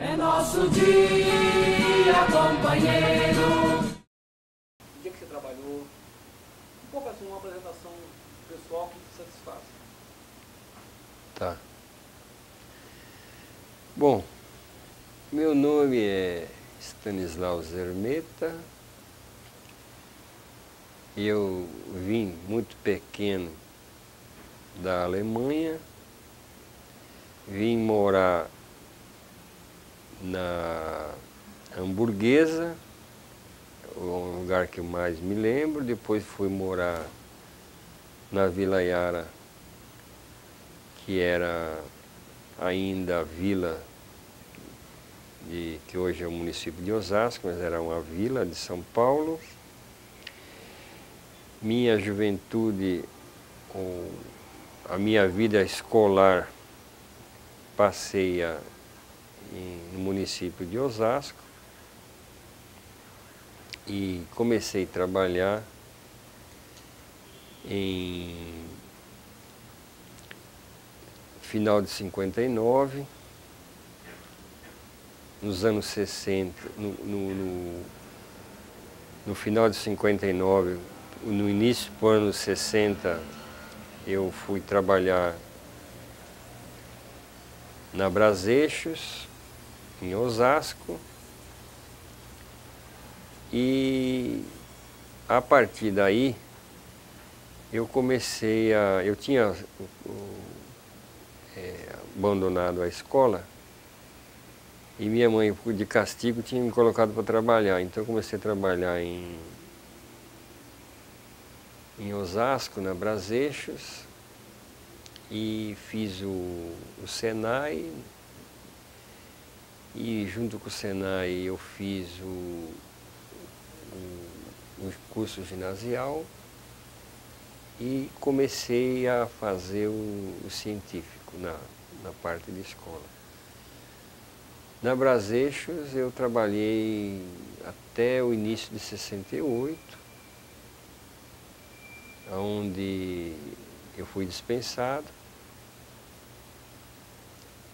É nosso dia, companheiro. O dia que você trabalhou, um pouco assim, uma apresentação pessoal que te satisfaz. Tá. Bom, meu nome é Stanislau Zermeta. Eu vim muito pequeno da Alemanha, vim morar na Hamburguesa, o lugar que eu mais me lembro. Depois fui morar na Vila Yara, que era ainda a vila que hoje é o município de Osasco, mas era uma vila de São Paulo. Minha juventude, a minha vida escolar, passei no município de Osasco e comecei a trabalhar em final de 59, nos anos 60, no final de 59, no início do ano 60, eu fui trabalhar na Braseixos, em Osasco, e a partir daí eu tinha abandonado a escola e minha mãe, de castigo, tinha me colocado para trabalhar. Então eu comecei a trabalhar em Osasco, na Braseixos, e fiz o Senai, e junto com o Senai eu fiz o curso ginasial e comecei a fazer o científico na parte de escola. Na Braseixos eu trabalhei até o início de 68, onde eu fui dispensado,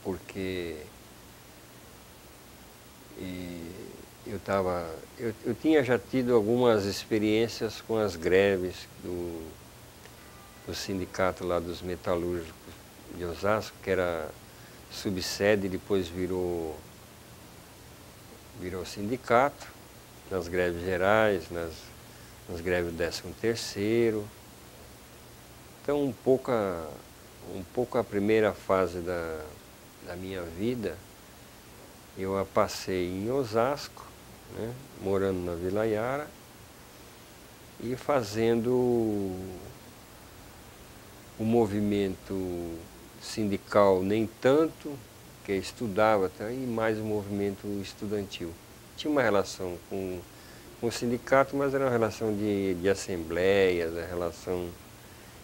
porque eu tinha já tido algumas experiências com as greves do sindicato lá dos metalúrgicos de Osasco, que era subsede e depois virou sindicato, nas greves gerais, nas greves do 13º. Então um pouco a primeira fase da minha vida eu a passei em Osasco, né, morando na Vila Yara e fazendo o movimento sindical nem tanto, que eu estudava, e mais o movimento estudantil. Tinha uma relação com o sindicato, mas era uma relação de assembleias, a relação,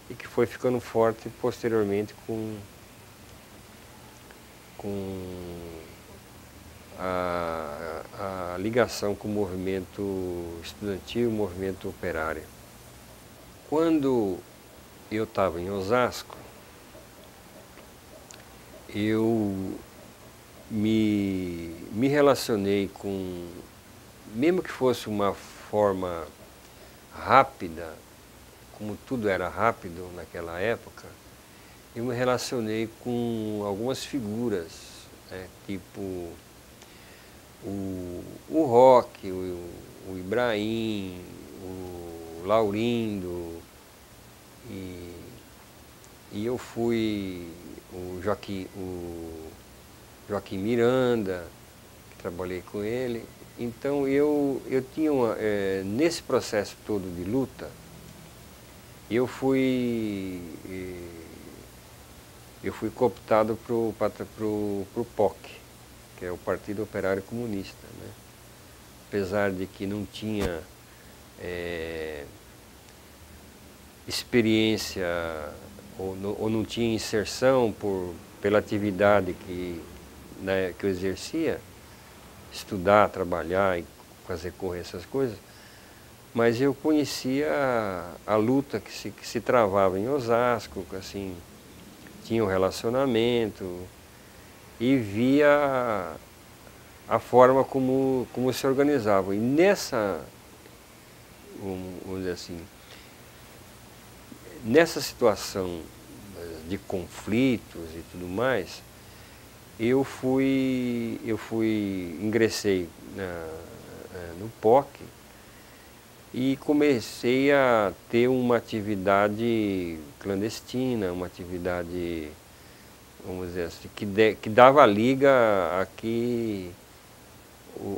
e que foi ficando forte posteriormente com a ligação com o movimento estudantil, o movimento operário. Quando eu estava em Osasco, eu me relacionei com, mesmo que fosse uma forma rápida, como tudo era rápido naquela época, eu me relacionei com algumas figuras, né, tipo o Roque, o Ibrahim, o Laurindo, e eu fui o Joaquim Miranda, que trabalhei com ele. Então eu tinha nesse processo todo de luta, eu fui cooptado pro POC, que é o Partido Operário Comunista, né? Apesar de que não tinha experiência ou não tinha inserção pela atividade que eu exercia, estudar, trabalhar e fazer correr essas coisas, mas eu conhecia a luta que se travava em Osasco, assim, tinha um relacionamento e via a forma como se organizavam. E nessa, vamos dizer assim, nessa situação de conflitos e tudo mais, ingressei no POC e comecei a ter uma atividade clandestina, uma atividade, vamos dizer assim, que dava liga a que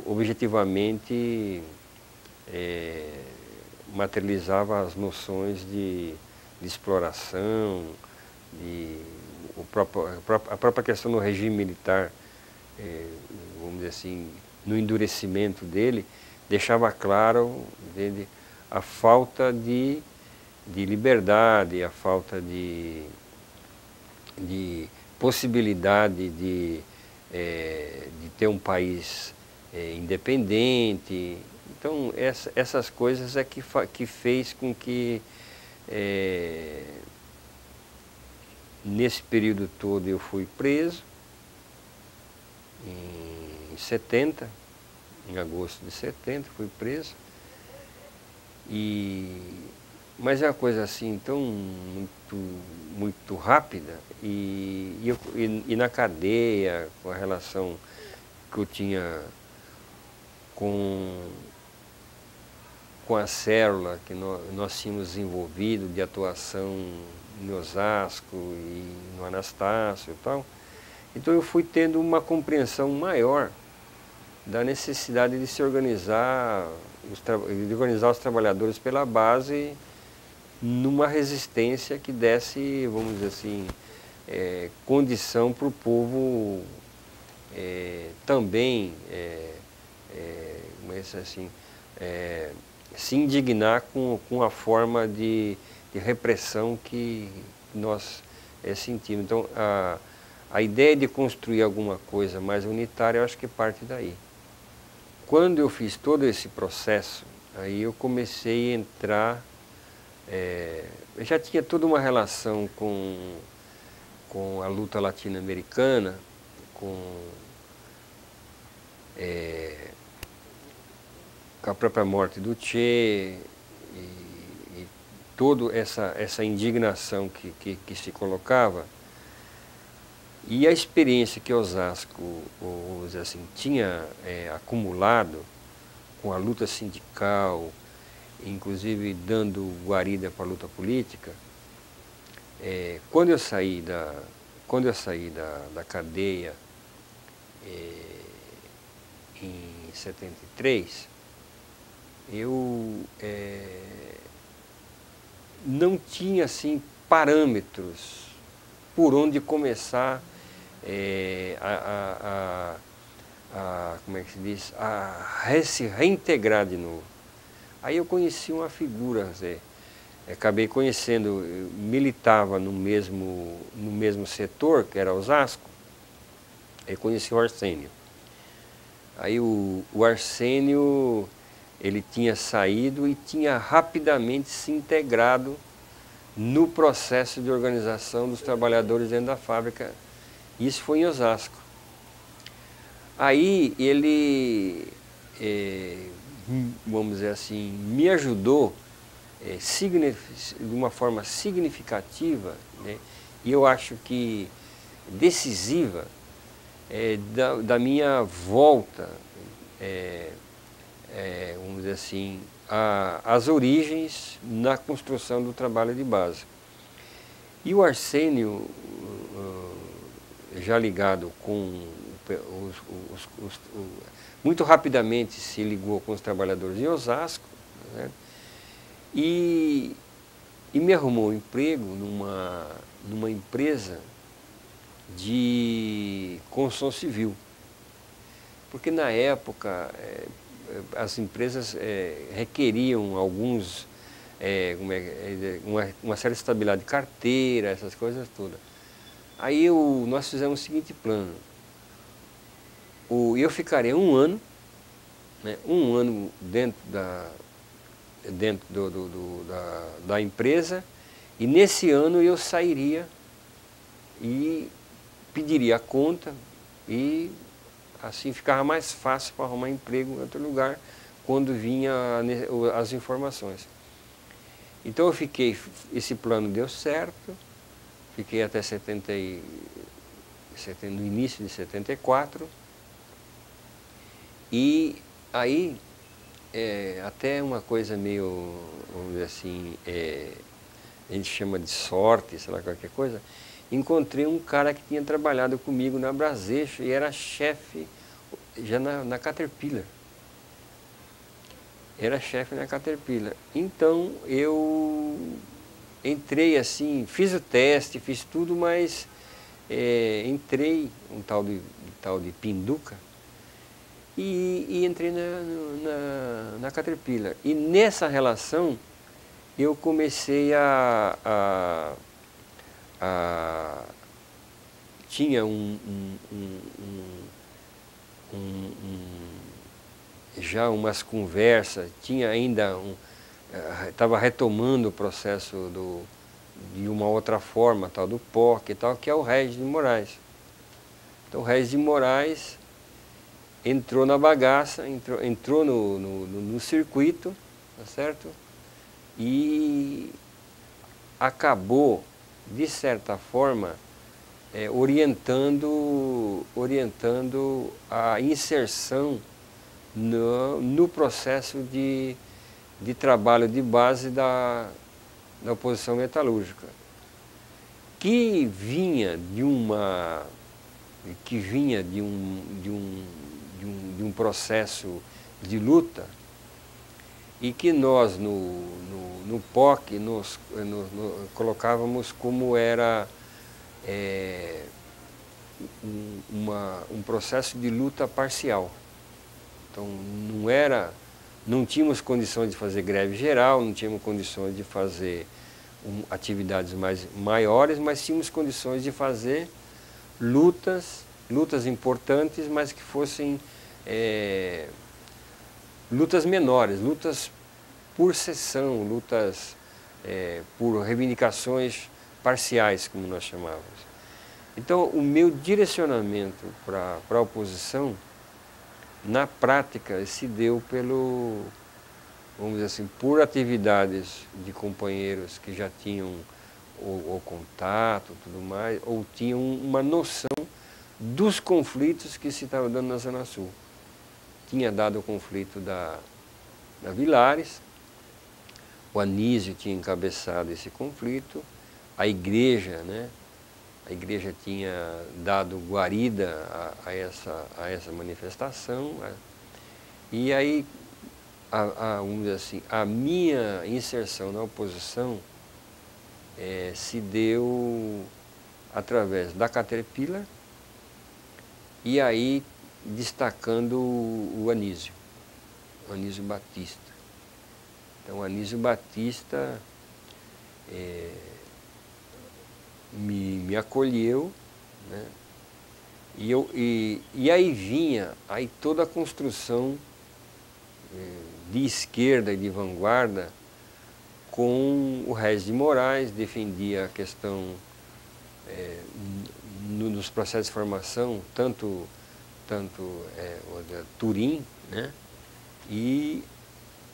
objetivamente materializava as noções de exploração, a própria questão do regime militar, vamos dizer assim, no endurecimento dele, deixava claro, entende, a falta de liberdade, a falta de possibilidade de ter um país independente. Então, essas coisas é que fez com que, nesse período todo, eu fui preso, em 70, em agosto de 70, fui preso. Mas é uma coisa assim tão muito rápida, e na cadeia, com a relação que eu tinha com a célula que nós tínhamos desenvolvido de atuação em Osasco e no Anastácio e tal. Então eu fui tendo uma compreensão maior da necessidade de se organizar, de organizar os trabalhadores pela base numa resistência que desse, vamos dizer assim, condição para o povo também assim, se indignar com a forma de repressão que nós sentimos. Então, a ideia de construir alguma coisa mais unitária, eu acho que parte daí. Quando eu fiz todo esse processo, aí eu comecei a entrar, eu já tinha toda uma relação com a luta latino-americana, com a própria morte do Che e toda essa indignação que se colocava. E a experiência que Osasco, vamos dizer assim, tinha acumulado com a luta sindical, inclusive dando guarida para a luta política, quando eu saí da cadeia em 73, eu não tinha assim parâmetros por onde começar como é que se diz, se reintegrar de novo. Aí eu conheci uma figura, acabei conhecendo, militava no mesmo setor, que era Osasco, aí conheci o Arsênio. Aí o Arsênio, ele tinha saído e tinha rapidamente se integrado no processo de organização dos trabalhadores dentro da fábrica. Isso foi em Osasco. Aí ele, vamos dizer assim, me ajudou de uma forma significativa, né, e eu acho que decisiva, da minha volta, vamos dizer assim, às origens na construção do trabalho de base. E o Arsênio, já ligado com muito rapidamente se ligou com os trabalhadores em Osasco, né, e me arrumou um emprego numa empresa de construção civil. Porque na época as empresas requeriam alguns, uma certa estabilidade de carteira, essas coisas todas. Aí nós fizemos o seguinte plano: eu ficaria um ano dentro da empresa, e nesse ano eu sairia e pediria a conta e assim ficava mais fácil para arrumar emprego em outro lugar quando vinha as informações. Então eu fiquei, esse plano deu certo, fiquei até no início de 74, e aí até uma coisa meio, vamos dizer assim, a gente chama de sorte, sei lá, qualquer coisa, encontrei um cara que tinha trabalhado comigo na Braseixo e era chefe já na Caterpillar. Era chefe na Caterpillar. Então eu entrei assim, fiz o teste, fiz tudo, mas entrei, um tal de Pinduca, e entrei na Caterpillar. E nessa relação eu comecei tinha já umas conversas, tinha ainda estava retomando o processo de uma outra forma, tal do POC e tal, que é o Regis de Moraes. Então o Regis de Moraes entrou na bagaça, entrou no circuito, tá certo? E acabou, de certa forma, orientando a inserção no processo de trabalho de base da oposição metalúrgica, que vinha de um processo de luta, e que nós no POC nos colocávamos como era um processo de luta parcial. Então não tínhamos condições de fazer greve geral, não tínhamos condições de fazer atividades maiores, mas tínhamos condições de fazer lutas importantes, mas que fossem lutas menores, lutas por sessão, lutas por reivindicações parciais, como nós chamávamos. Então, o meu direcionamento para a oposição, na prática, se deu vamos dizer assim, por atividades de companheiros que já tinham o contato, tudo mais, ou tinham uma noção dos conflitos que se estavam dando na Zona Sul. Tinha dado o conflito da Vilares, o Anísio tinha encabeçado esse conflito, a igreja, né? A igreja tinha dado guarida a essa manifestação, e aí, vamos dizer assim, a minha inserção na oposição se deu através da Caterpillar, e aí destacando o Anísio Batista. Então, o Anísio Batista me acolheu, né? E aí vinha toda a construção de esquerda e de vanguarda com o Regis de Moraes, defendia a questão nos processos de formação, tanto Turim, né? E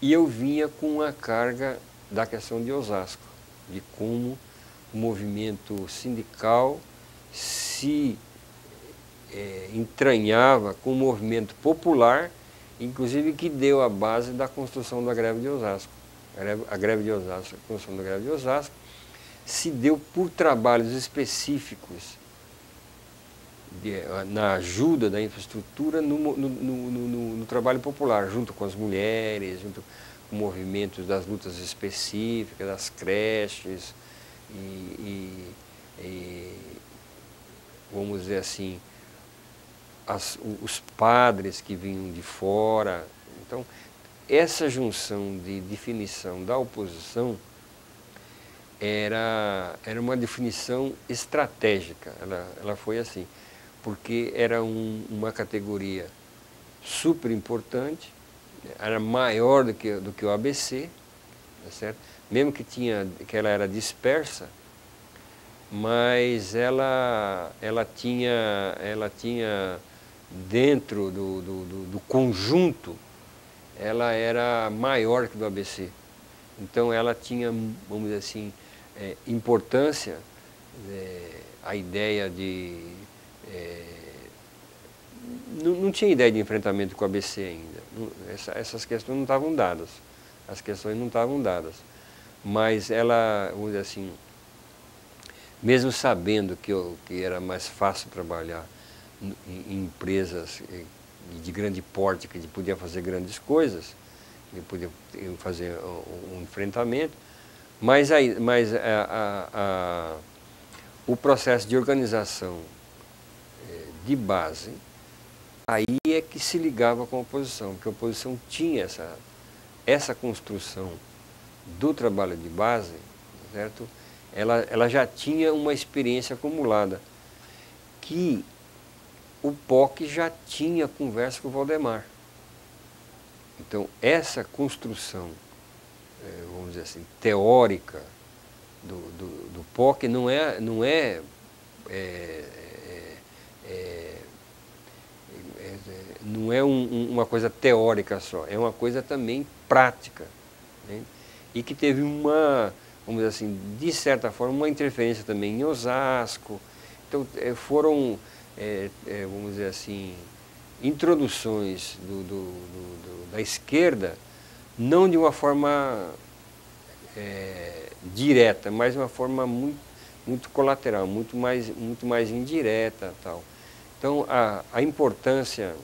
eu vinha com a carga da questão de Osasco, de como o movimento sindical se entranhava com o movimento popular, inclusive que deu a base da construção da greve de Osasco. A greve de Osasco, a construção da greve de Osasco, se deu por trabalhos específicos na ajuda da infraestrutura no trabalho popular, junto com as mulheres, junto com movimentos das lutas específicas, das creches, vamos dizer assim, os padres que vinham de fora. Então, essa junção de definição da oposição era uma definição estratégica, ela foi assim, porque era uma categoria super importante, era maior do que o ABC, tá certo? Mesmo que ela era dispersa, mas ela tinha dentro do conjunto, ela era maior que do ABC. Então ela tinha, vamos dizer assim, importância, a ideia de... não tinha ideia de enfrentamento com o ABC ainda. Essas questões não estavam dadas. As questões não estavam dadas. Mas ela, vamos dizer assim, mesmo sabendo que era mais fácil trabalhar em empresas de grande porte, que podia fazer grandes coisas, que podia fazer um enfrentamento, mas o processo de organização de base, aí é que se ligava com a oposição, porque a oposição tinha essa construção do trabalho de base, certo? Ela já tinha uma experiência acumulada, que o POC já tinha conversa com o Valdemar. Então, essa construção, vamos dizer assim, teórica do POC não é uma coisa teórica só, é uma coisa também prática, né? E que teve vamos dizer assim, de certa forma, uma interferência também em Osasco. Então, foram, vamos dizer assim, introduções da esquerda, não de uma forma direta, mas de uma forma muito colateral, muito mais indireta, tal. Então, a importância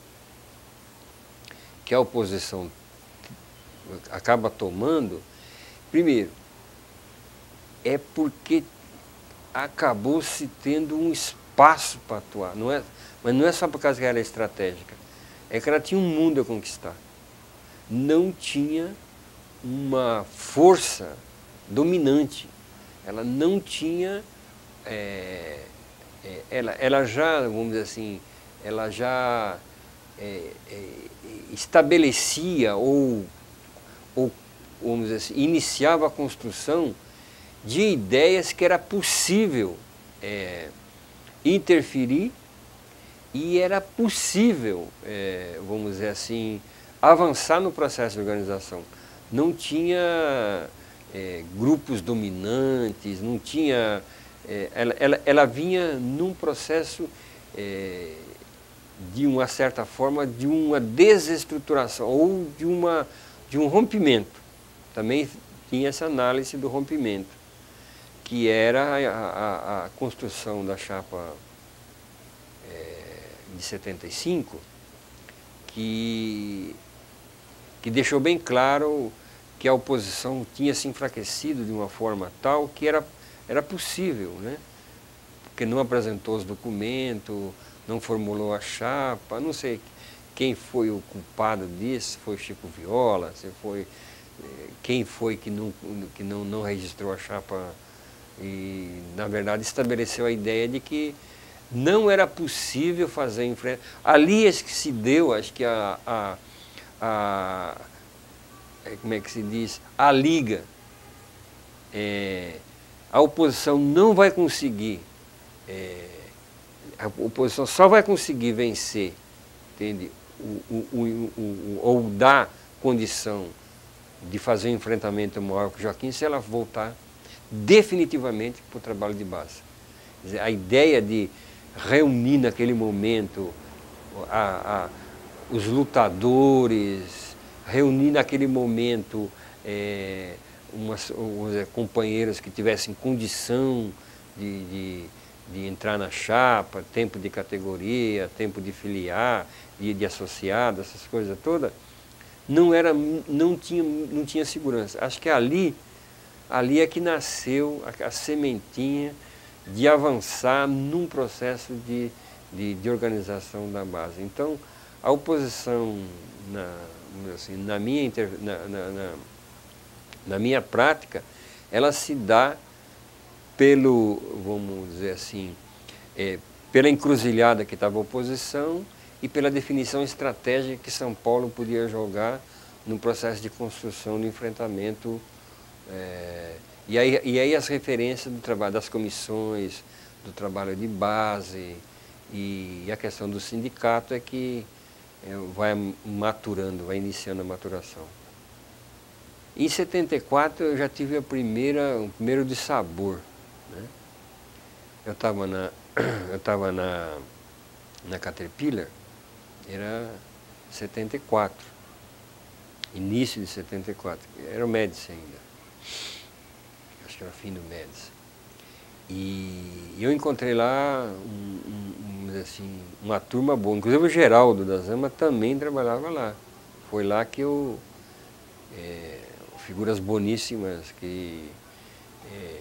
que a oposição acaba tomando, primeiro, é porque acabou se tendo um espaço para atuar. Mas não é só por causa que ela era estratégica, é que ela tinha um mundo a conquistar. Não tinha uma força dominante, ela não tinha... ela já, vamos dizer assim, ela já estabelecia ou, vamos dizer assim, iniciava a construção de ideias que era possível interferir e era possível, vamos dizer assim, avançar no processo de organização. Não tinha grupos dominantes, não tinha... ela vinha num processo, de uma certa forma, de uma desestruturação ou de um rompimento. Também tinha essa análise do rompimento, que era a construção da chapa de 75, que deixou bem claro que a oposição tinha se enfraquecido de uma forma tal que era possível, né? Porque não apresentou os documentos, não formulou a chapa, não sei quem foi o culpado disso, foi Chico Viola, quem foi que não registrou a chapa e, na verdade, estabeleceu a ideia de que não era possível fazer enfrentamento. Ali é que se deu, acho que como é que se diz? A liga. A oposição não vai conseguir, a oposição só vai conseguir vencer, entende? Ou dar condição de fazer um enfrentamento maior com o Joaquim se ela voltar definitivamente para o trabalho de base. Quer dizer, a ideia de reunir naquele momento os lutadores, reunir naquele momento companheiros que tivessem condição de entrar na chapa, tempo de categoria, tempo de filiar, de associado, essas coisas todas, não tinha segurança. Acho que ali é que nasceu a sementinha de avançar num processo de organização da base. Então, a oposição, na minha prática, ela se dá vamos dizer assim, pela encruzilhada que estava a oposição e pela definição estratégica que São Paulo podia jogar no processo de construção do enfrentamento. E aí as referências do trabalho das comissões, do trabalho de base, E a questão do sindicato é que vai maturando, vai iniciando a maturação. Em 74 eu já tive o primeiro dissabor, né? Eu estava na Caterpillar, era 74, início de 74, era o Médici ainda, acho que era fim do Médici. E eu encontrei lá uma turma boa, inclusive o Geraldo da Zama também trabalhava lá. Foi lá que figuras boníssimas que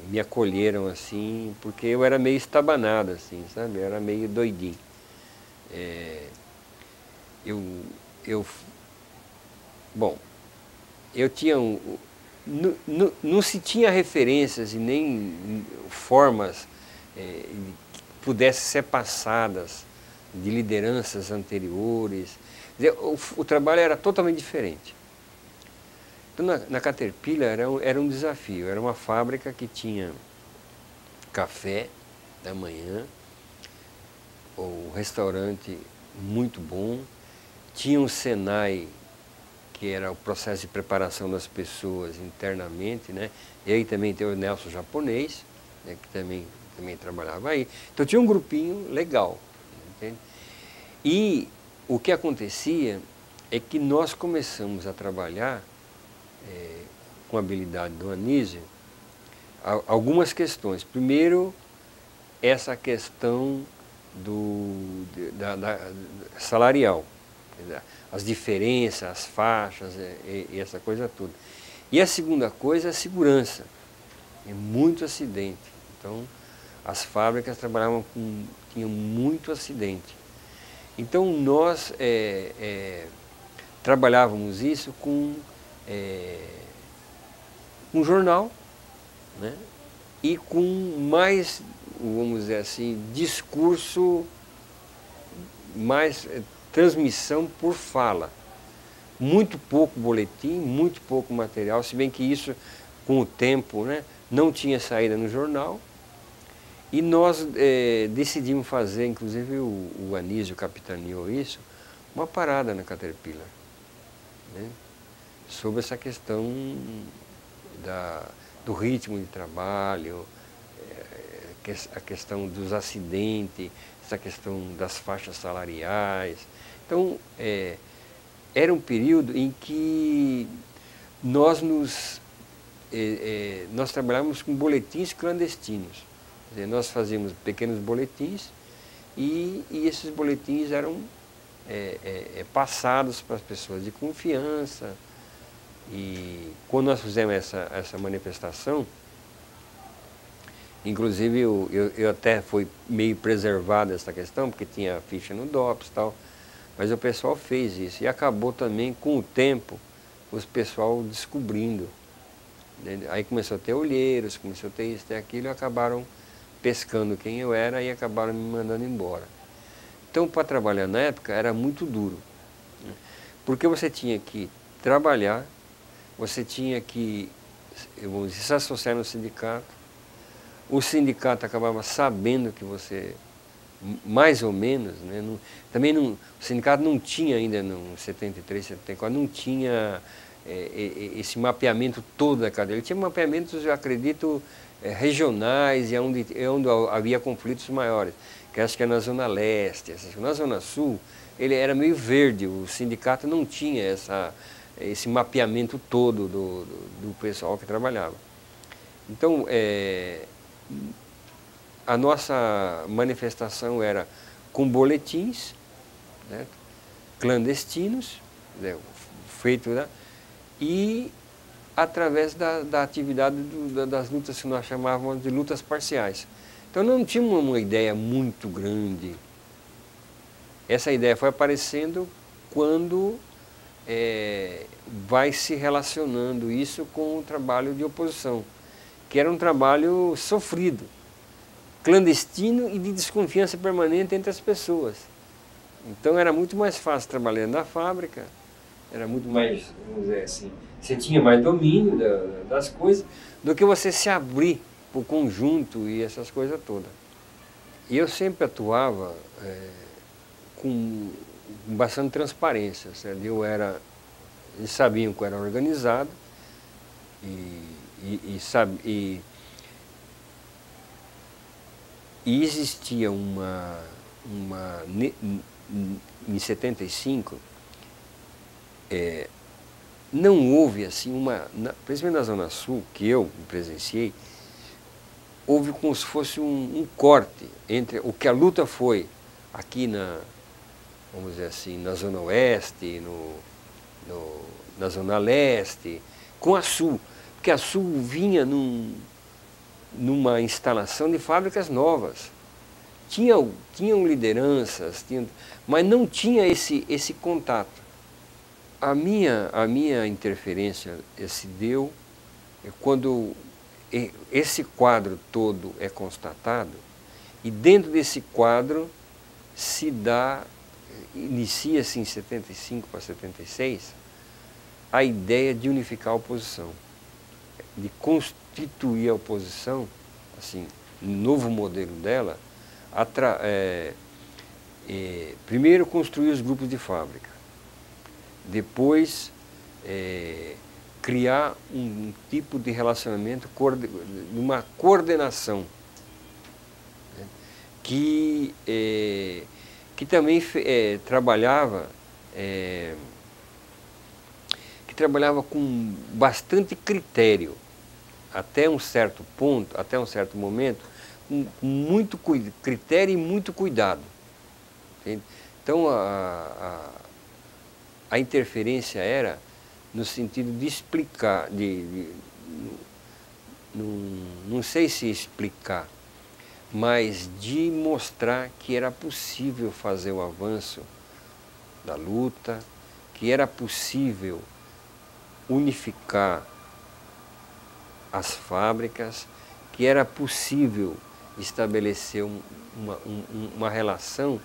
me acolheram assim, porque eu era meio estabanado assim, sabe? Eu era meio doidinho. Bom, eu tinha não se tinha referências e nem formas que pudessem ser passadas de lideranças anteriores. Quer dizer, o trabalho era totalmente diferente. Então, na Caterpillar era um desafio, era uma fábrica que tinha café da manhã, o restaurante muito bom, tinha um Senai, que era o processo de preparação das pessoas internamente, né? E aí também tem o Nelson japonês, né, que também trabalhava aí. Então tinha um grupinho legal, entende? E o que acontecia é que nós começamos a trabalhar com a habilidade do Anísio algumas questões. Primeiro, essa questão salarial, as diferenças, as faixas e essa coisa toda. E a segunda coisa é a segurança. É muito acidente. Então, as fábricas tinham muito acidente. Então, nós trabalhávamos isso com um jornal, né? E com mais, vamos dizer assim, discurso, mais transmissão por fala. Muito pouco boletim, muito pouco material, se bem que isso, com o tempo, né, não tinha saída no jornal. E nós decidimos fazer, inclusive o Anísio capitaneou isso, uma parada na Caterpillar, né, sobre essa questão do ritmo de trabalho, a questão dos acidentes, essa questão das faixas salariais. Então, era um período em que nós trabalhávamos com boletins clandestinos. Quer dizer, nós fazíamos pequenos boletins e esses boletins eram passados para as pessoas de confiança. E quando nós fizemos essa manifestação, inclusive eu até fui meio preservado dessa questão, porque tinha ficha no DOPS e tal, mas o pessoal fez isso. E acabou também, com o tempo, os pessoal descobrindo. Aí começou a ter olheiros, começou a ter isso, ter aquilo, e acabaram pescando quem eu era e acabaram me mandando embora. Então, para trabalhar na época, era muito duro, né? Porque você tinha que trabalhar, você tinha que, vamos dizer, se associar no sindicato. O sindicato acabava sabendo que você, mais ou menos, né, o sindicato não tinha ainda, no 73, 74, não tinha esse mapeamento todo da cadeia. Ele tinha mapeamentos, eu acredito, regionais e onde havia conflitos maiores, que acho que é na Zona Leste. Na Zona Sul, ele era meio verde, o sindicato não tinha esse mapeamento todo do pessoal que trabalhava. Então, a nossa manifestação era com boletins, né, clandestinos, né, feito, né, e através da atividade das lutas que nós chamávamos de lutas parciais. Então não tinha uma ideia muito grande. Essa ideia foi aparecendo quando vai se relacionando isso com o trabalho de oposição, que era um trabalho sofrido, clandestino e de desconfiança permanente entre as pessoas. Então era muito mais fácil trabalhar na fábrica, era muito mais, vamos dizer assim, você tinha mais domínio das coisas do que você se abrir para o conjunto e essas coisas todas. E eu sempre atuava com bastante transparência, certo? Eles sabiam que eu era organizado e existia em 75, não houve assim principalmente na Zona Sul, que eu presenciei, houve como se fosse um corte entre o que a luta foi aqui vamos dizer assim, na Zona Oeste, na Zona Leste, com a Sul, porque a Sul vinha numa instalação de fábricas novas. Tinham lideranças, mas não tinha esse contato. A minha interferência se deu quando esse quadro todo é constatado, e dentro desse quadro inicia-se em 75 para 76, a ideia de unificar a oposição, de constituir a oposição, assim, um novo modelo dela, primeiro construir os grupos de fábrica, depois criar um tipo de relacionamento, uma coordenação, né, que também trabalhava com bastante critério, até um certo ponto, até um certo momento, com muito critério e muito cuidado. Entende? Então a interferência era no sentido de explicar, não sei se explicar, mas de mostrar que era possível fazer o avanço da luta, que era possível unificar as fábricas, que era possível estabelecer uma relação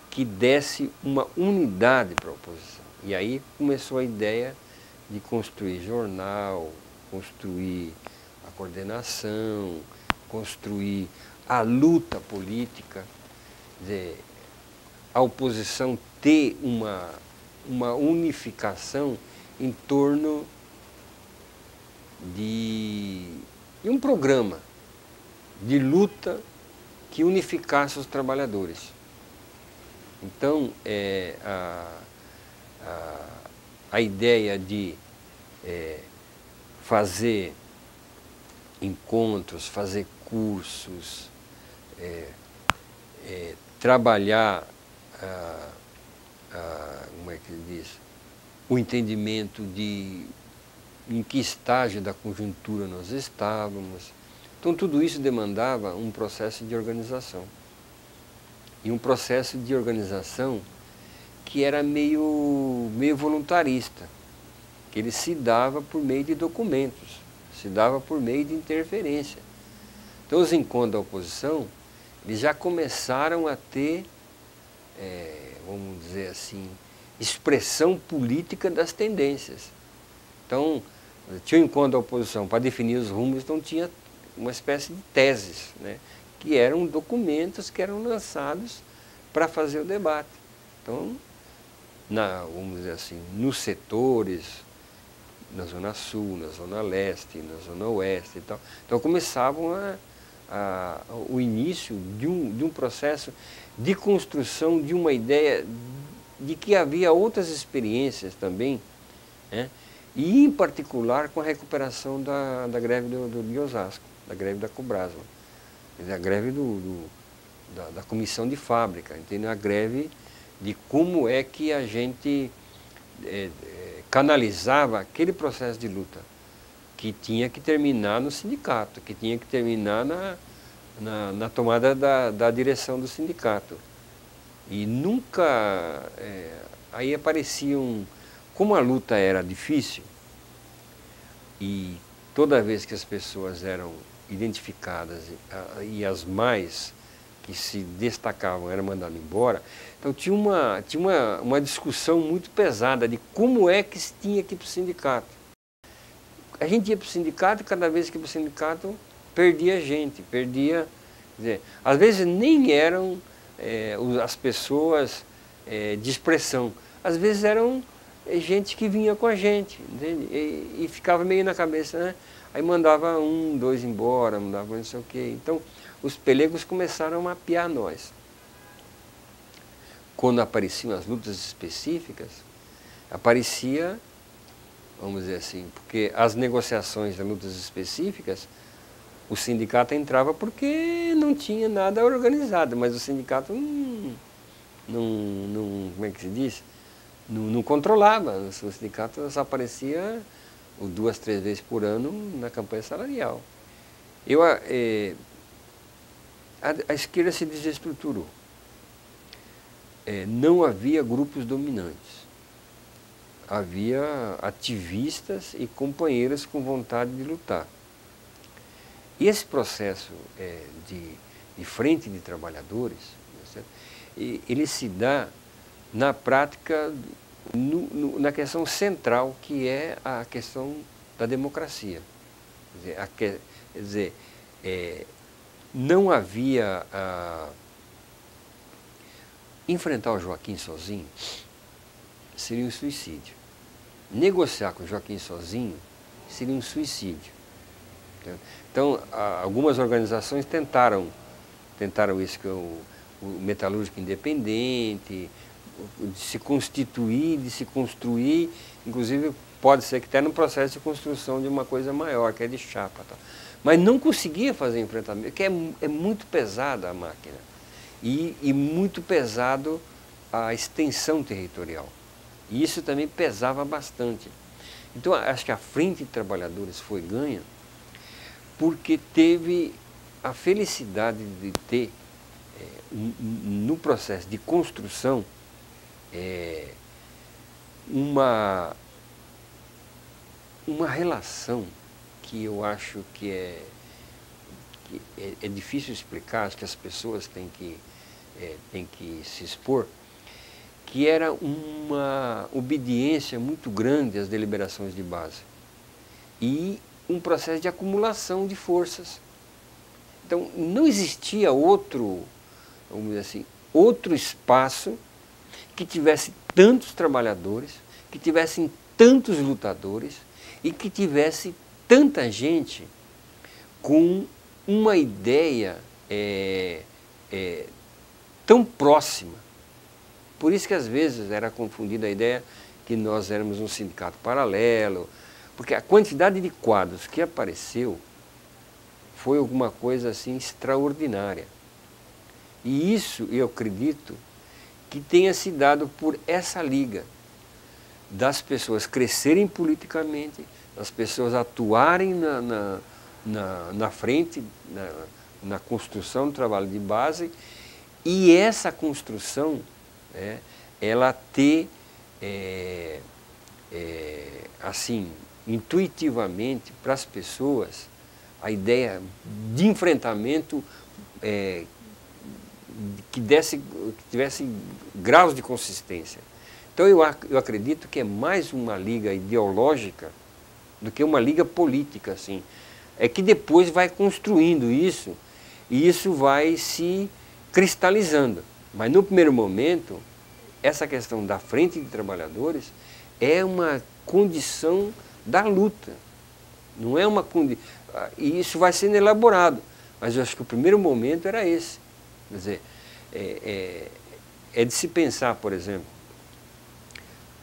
que desse uma unidade para a oposição. E aí começou a ideia de construir jornal, construir a coordenação, construir a luta política, a oposição ter uma unificação em torno de um programa de luta que unificasse os trabalhadores. Então, a ideia de fazer encontros, fazer cursos, trabalhar, como é que ele diz, o entendimento de em que estágio da conjuntura nós estávamos. Então, tudo isso demandava um processo de organização. E um processo de organização que era meio voluntarista, que ele se dava por meio de documentos, se dava por meio de interferência. Então, os encontros da oposição, eles já começaram a ter, vamos dizer assim, expressão política das tendências. Então, tinha um encontro da oposição para definir os rumos, então tinha uma espécie de teses, né, que eram documentos que eram lançados para fazer o debate. Então, vamos dizer assim, nos setores, na Zona Sul, na Zona Leste, na Zona Oeste e tal. Então começavam o início de um processo de construção de uma ideia de que havia outras experiências também, né? E em particular com a recuperação da greve de Osasco, da greve da Cobrasma, a greve da comissão de fábrica, entendeu? A greve de como é que a gente canalizava aquele processo de luta, que tinha que terminar no sindicato, que tinha que terminar na tomada da direção do sindicato. E nunca, aí apareciam, como a luta era difícil, e toda vez que as pessoas eram identificadas, e as mais que se destacavam eram mandadas embora, então tinha uma discussão muito pesada de como é que se tinha que ir para o sindicato. A gente ia para o sindicato e cada vez que ia para o sindicato perdia gente, perdia Quer dizer, às vezes nem eram as pessoas de expressão, às vezes eram gente que vinha com a gente, entende? E ficava meio na cabeça, né? Aí mandava um, dois embora, mandava não sei o quê. Então, os pelegos começaram a mapear nós. Quando apareciam as lutas específicas, aparecia, vamos dizer assim, porque as negociações das lutas específicas, o sindicato entrava porque não tinha nada organizado, mas o sindicato como é que se diz? Não controlava, o sindicato só aparecia 2, 3 vezes por ano na campanha salarial. A esquerda se desestruturou. Não havia grupos dominantes. Havia ativistas e companheiros com vontade de lutar. E esse processo de frente de trabalhadores, ele se dá na prática, na questão central, que é a questão da democracia. Quer dizer, não havia... enfrentar o Joaquim sozinho seria um suicídio. Negociar com o Joaquim sozinho seria um suicídio. Então, algumas organizações tentaram isso, que é o metalúrgico independente, de se constituir, de se construir, inclusive pode ser que até no processo de construção de uma coisa maior, que é de chapa. Tá? Mas não conseguia fazer enfrentamento, porque é muito pesada a máquina e muito pesado a extensão territorial. E isso também pesava bastante. Então, acho que a Frente de Trabalhadores foi ganha porque teve a felicidade de ter, no processo de construção, uma relação que eu acho que é difícil explicar, acho que as pessoas têm que se expor, que era uma obediência muito grande às deliberações de base e um processo de acumulação de forças. Então, não existia outro, vamos dizer assim, outro espaço que tivesse tantos trabalhadores, que tivessem tantos lutadores e que tivesse tanta gente com uma ideia tão próxima. Por isso que às vezes era confundida a ideia que nós éramos um sindicato paralelo, porque a quantidade de quadros que apareceu foi alguma coisa assim extraordinária. E isso, eu acredito, que tenha se dado por essa liga das pessoas crescerem politicamente, das pessoas atuarem na frente, na construção do trabalho de base, e essa construção, ela ter, assim, intuitivamente para as pessoas a ideia de enfrentamento que tivesse graus de consistência. Então eu acredito que é mais uma liga ideológica do que uma liga política, assim. É que depois vai construindo isso e isso vai se cristalizando. Mas no primeiro momento, essa questão da Frente de Trabalhadores é uma condição da luta. Não é uma condição... E isso vai sendo elaborado. Mas eu acho que o primeiro momento era esse. Quer dizer, é de se pensar, por exemplo,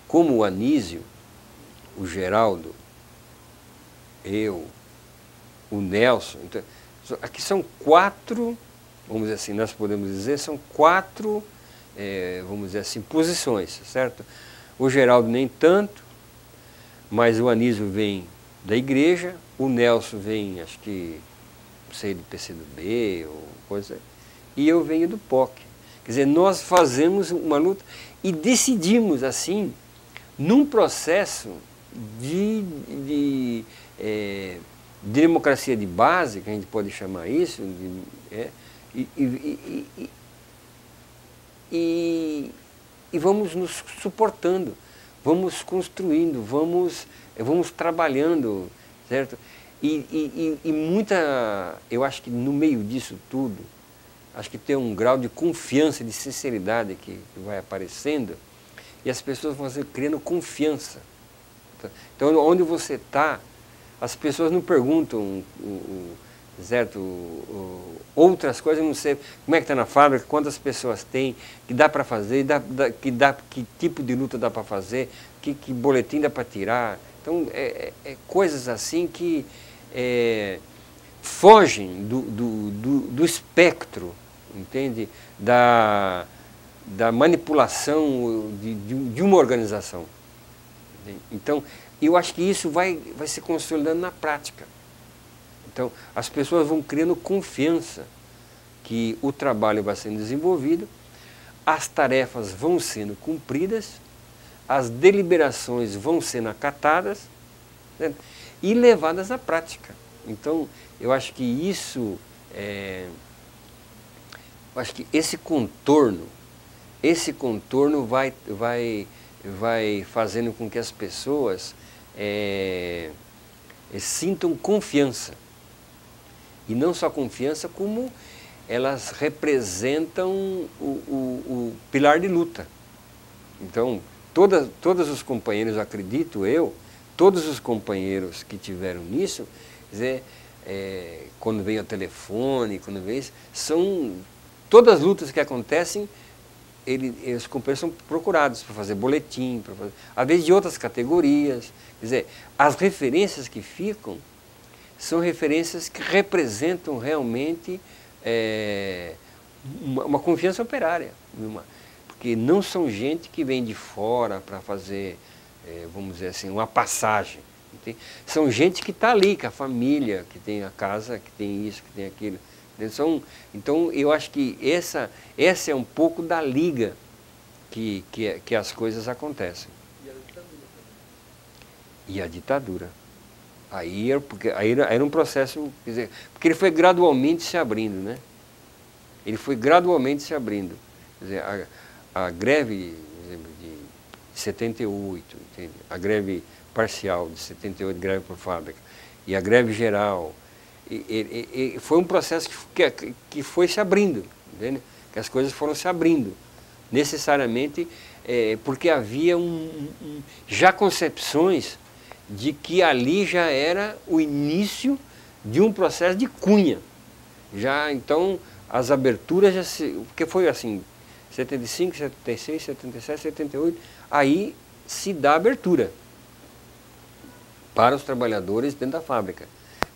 como o Anísio, o Geraldo, eu, o Nelson... Então, aqui são 4, vamos dizer assim, nós podemos dizer, são 4, vamos dizer assim, posições, certo? O Geraldo nem tanto, mas o Anísio vem da igreja, o Nelson vem, acho que, não sei, do PCdoB ou coisa, e eu venho do POC. Quer dizer, nós fazemos uma luta e decidimos, assim, num processo de democracia de base, que a gente pode chamar isso, e vamos nos suportando, vamos construindo, vamos trabalhando, certo? E muita, eu acho que no meio disso tudo, acho que tem um grau de confiança, de sinceridade que vai aparecendo, e as pessoas vão criando confiança. Então, onde você está, as pessoas não perguntam certo, outras coisas, não sei como é que está na fábrica, quantas pessoas tem, que dá para fazer, que tipo de luta dá para fazer, que boletim dá para tirar. Então, coisas assim que fogem do espectro, entende? Da manipulação de uma organização. Então, eu acho que isso vai se consolidando na prática. Então, as pessoas vão criando confiança que o trabalho vai sendo desenvolvido, as tarefas vão sendo cumpridas, as deliberações vão sendo acatadas, né, e levadas à prática. Então, eu acho que isso, eu acho que esse contorno vai fazendo com que as pessoas sintam confiança. E não só confiança, como elas representam o pilar de luta. Então, todos os companheiros, acredito eu, todos os companheiros que tiveram nisso, quer dizer, quando vem o telefone, quando vem isso, todas as lutas que acontecem, os companheiros são procurados para fazer boletim, às vezes de outras categorias. Quer dizer, as referências que ficam são referências que representam realmente uma confiança operária. Porque não são gente que vem de fora para fazer, vamos dizer assim, uma passagem. Entende? São gente que está ali, com a família, que tem a casa, que tem isso, que tem aquilo. Então, eu acho que essa é um pouco da liga que as coisas acontecem. E a ditadura. Aí era um processo, quer dizer, porque ele foi gradualmente se abrindo, né? Ele foi gradualmente se abrindo. Quer dizer, a greve, por exemplo, de 78, entende? A greve parcial de 78, greve por fábrica, e a greve geral, foi um processo que foi se abrindo, entende? Que as coisas foram se abrindo, necessariamente, porque havia já concepções de que ali já era o início de um processo de cunha. Já, então, as aberturas, porque foi assim, 75, 76, 77, 78, aí se dá abertura para os trabalhadores dentro da fábrica.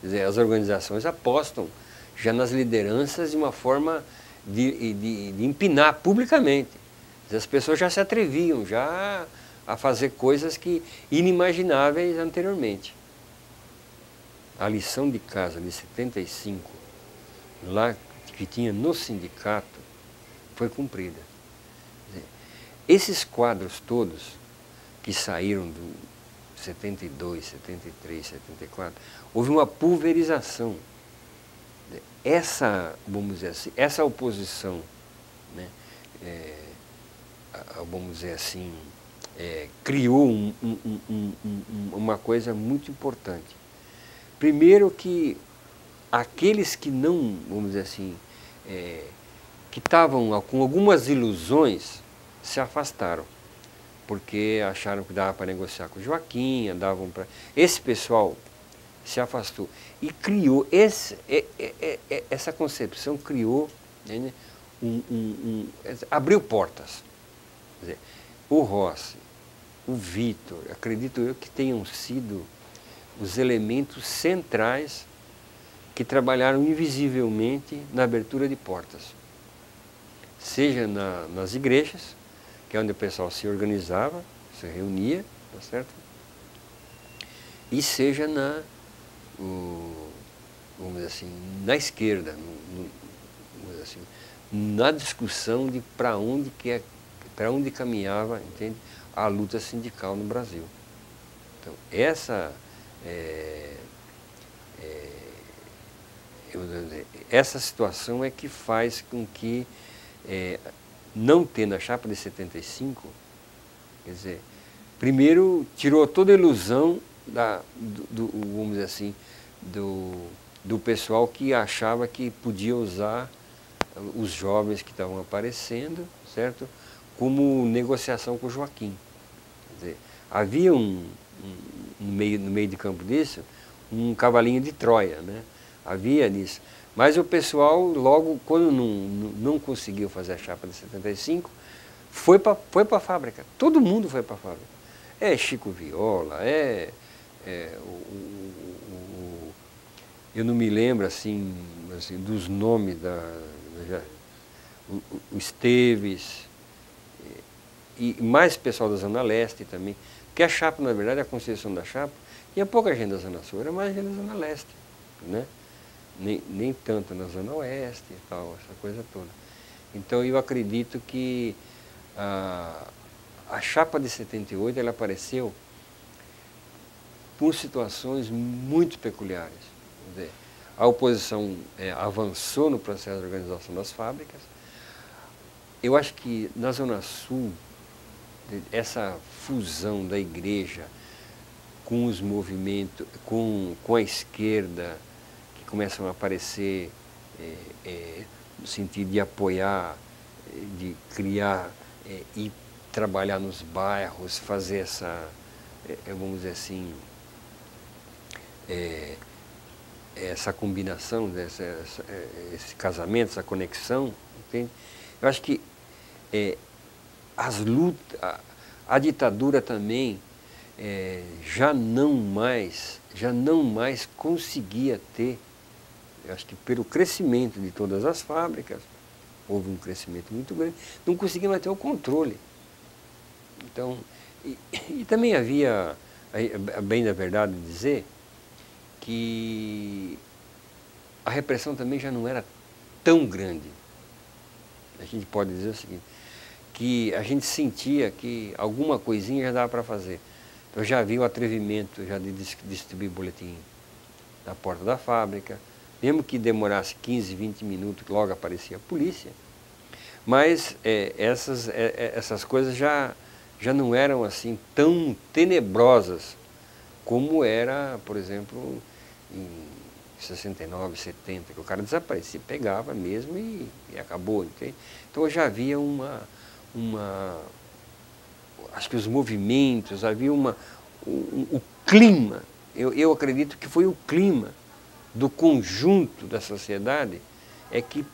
Quer dizer, as organizações apostam já nas lideranças de uma forma de empinar publicamente. Quer dizer, as pessoas já se atreviam já a fazer coisas que inimagináveis anteriormente. A lição de casa de 75, lá que tinha no sindicato, foi cumprida. Quer dizer, esses quadros todos que saíram do 72, 73, 74, houve uma pulverização. Vamos dizer assim, essa oposição, né, vamos dizer assim, criou uma coisa muito importante. Primeiro que aqueles que não, vamos dizer assim, que estavam com algumas ilusões, se afastaram, porque acharam que dava para negociar com o Joaquim, davam para... Esse pessoal se afastou e criou, essa concepção criou, né, abriu portas. Quer dizer, o Rossi, o Vitor, acredito eu que tenham sido os elementos centrais que trabalharam invisivelmente na abertura de portas. Seja nas igrejas, que é onde o pessoal se organizava, se reunia, tá certo? E seja vamos dizer assim, na esquerda, vamos dizer assim, na discussão de para onde caminhava, entende, a luta sindical no Brasil. Então, essa situação é que faz com que, não tendo a chapa de 75, quer dizer, primeiro tirou toda a ilusão vamos dizer assim, do pessoal que achava que podia usar os jovens que estavam aparecendo, certo? Como negociação com o Joaquim. Quer dizer, havia no meio de campo disso, um cavalinho de Troia, né? Havia nisso. Mas o pessoal, logo, quando não conseguiu fazer a chapa de 75, foi para a fábrica. Todo mundo foi para a fábrica. É Chico Viola, eu não me lembro assim dos nomes o Esteves, e mais pessoal da Zona Leste também. Porque a chapa, na verdade, a construção da chapa, tinha pouca gente da Zona Sul, era mais gente da Zona Leste, né? Nem tanto na Zona Oeste e tal, essa coisa toda. Então eu acredito que a chapa de 78 ela apareceu por situações muito peculiares. Quer dizer, a oposição avançou no processo de organização das fábricas. Eu acho que na Zona Sul, essa fusão da igreja com os movimentos, com a esquerda, que começam a aparecer no sentido de apoiar, de criar e trabalhar nos bairros, fazer essa, vamos dizer assim, essa combinação, esse casamento, essa conexão, entende? Eu acho que as lutas, a ditadura também já não mais conseguia ter, eu acho que pelo crescimento de todas as fábricas, houve um crescimento muito grande, não conseguia mais ter o controle. Então, e também havia, bem da verdade dizer, que a repressão também já não era tão grande. A gente pode dizer o seguinte, que a gente sentia que alguma coisinha já dava para fazer. Então já havia o atrevimento já de distribuir boletim na porta da fábrica, mesmo que demorasse 15, 20 minutos, logo aparecia a polícia. Mas essas coisas já não eram assim tão tenebrosas como era, por exemplo, em 69, 70, que o cara desaparecia, pegava mesmo e acabou, entende? Então já havia acho que os movimentos, havia o clima, eu acredito que foi o clima do conjunto da sociedade que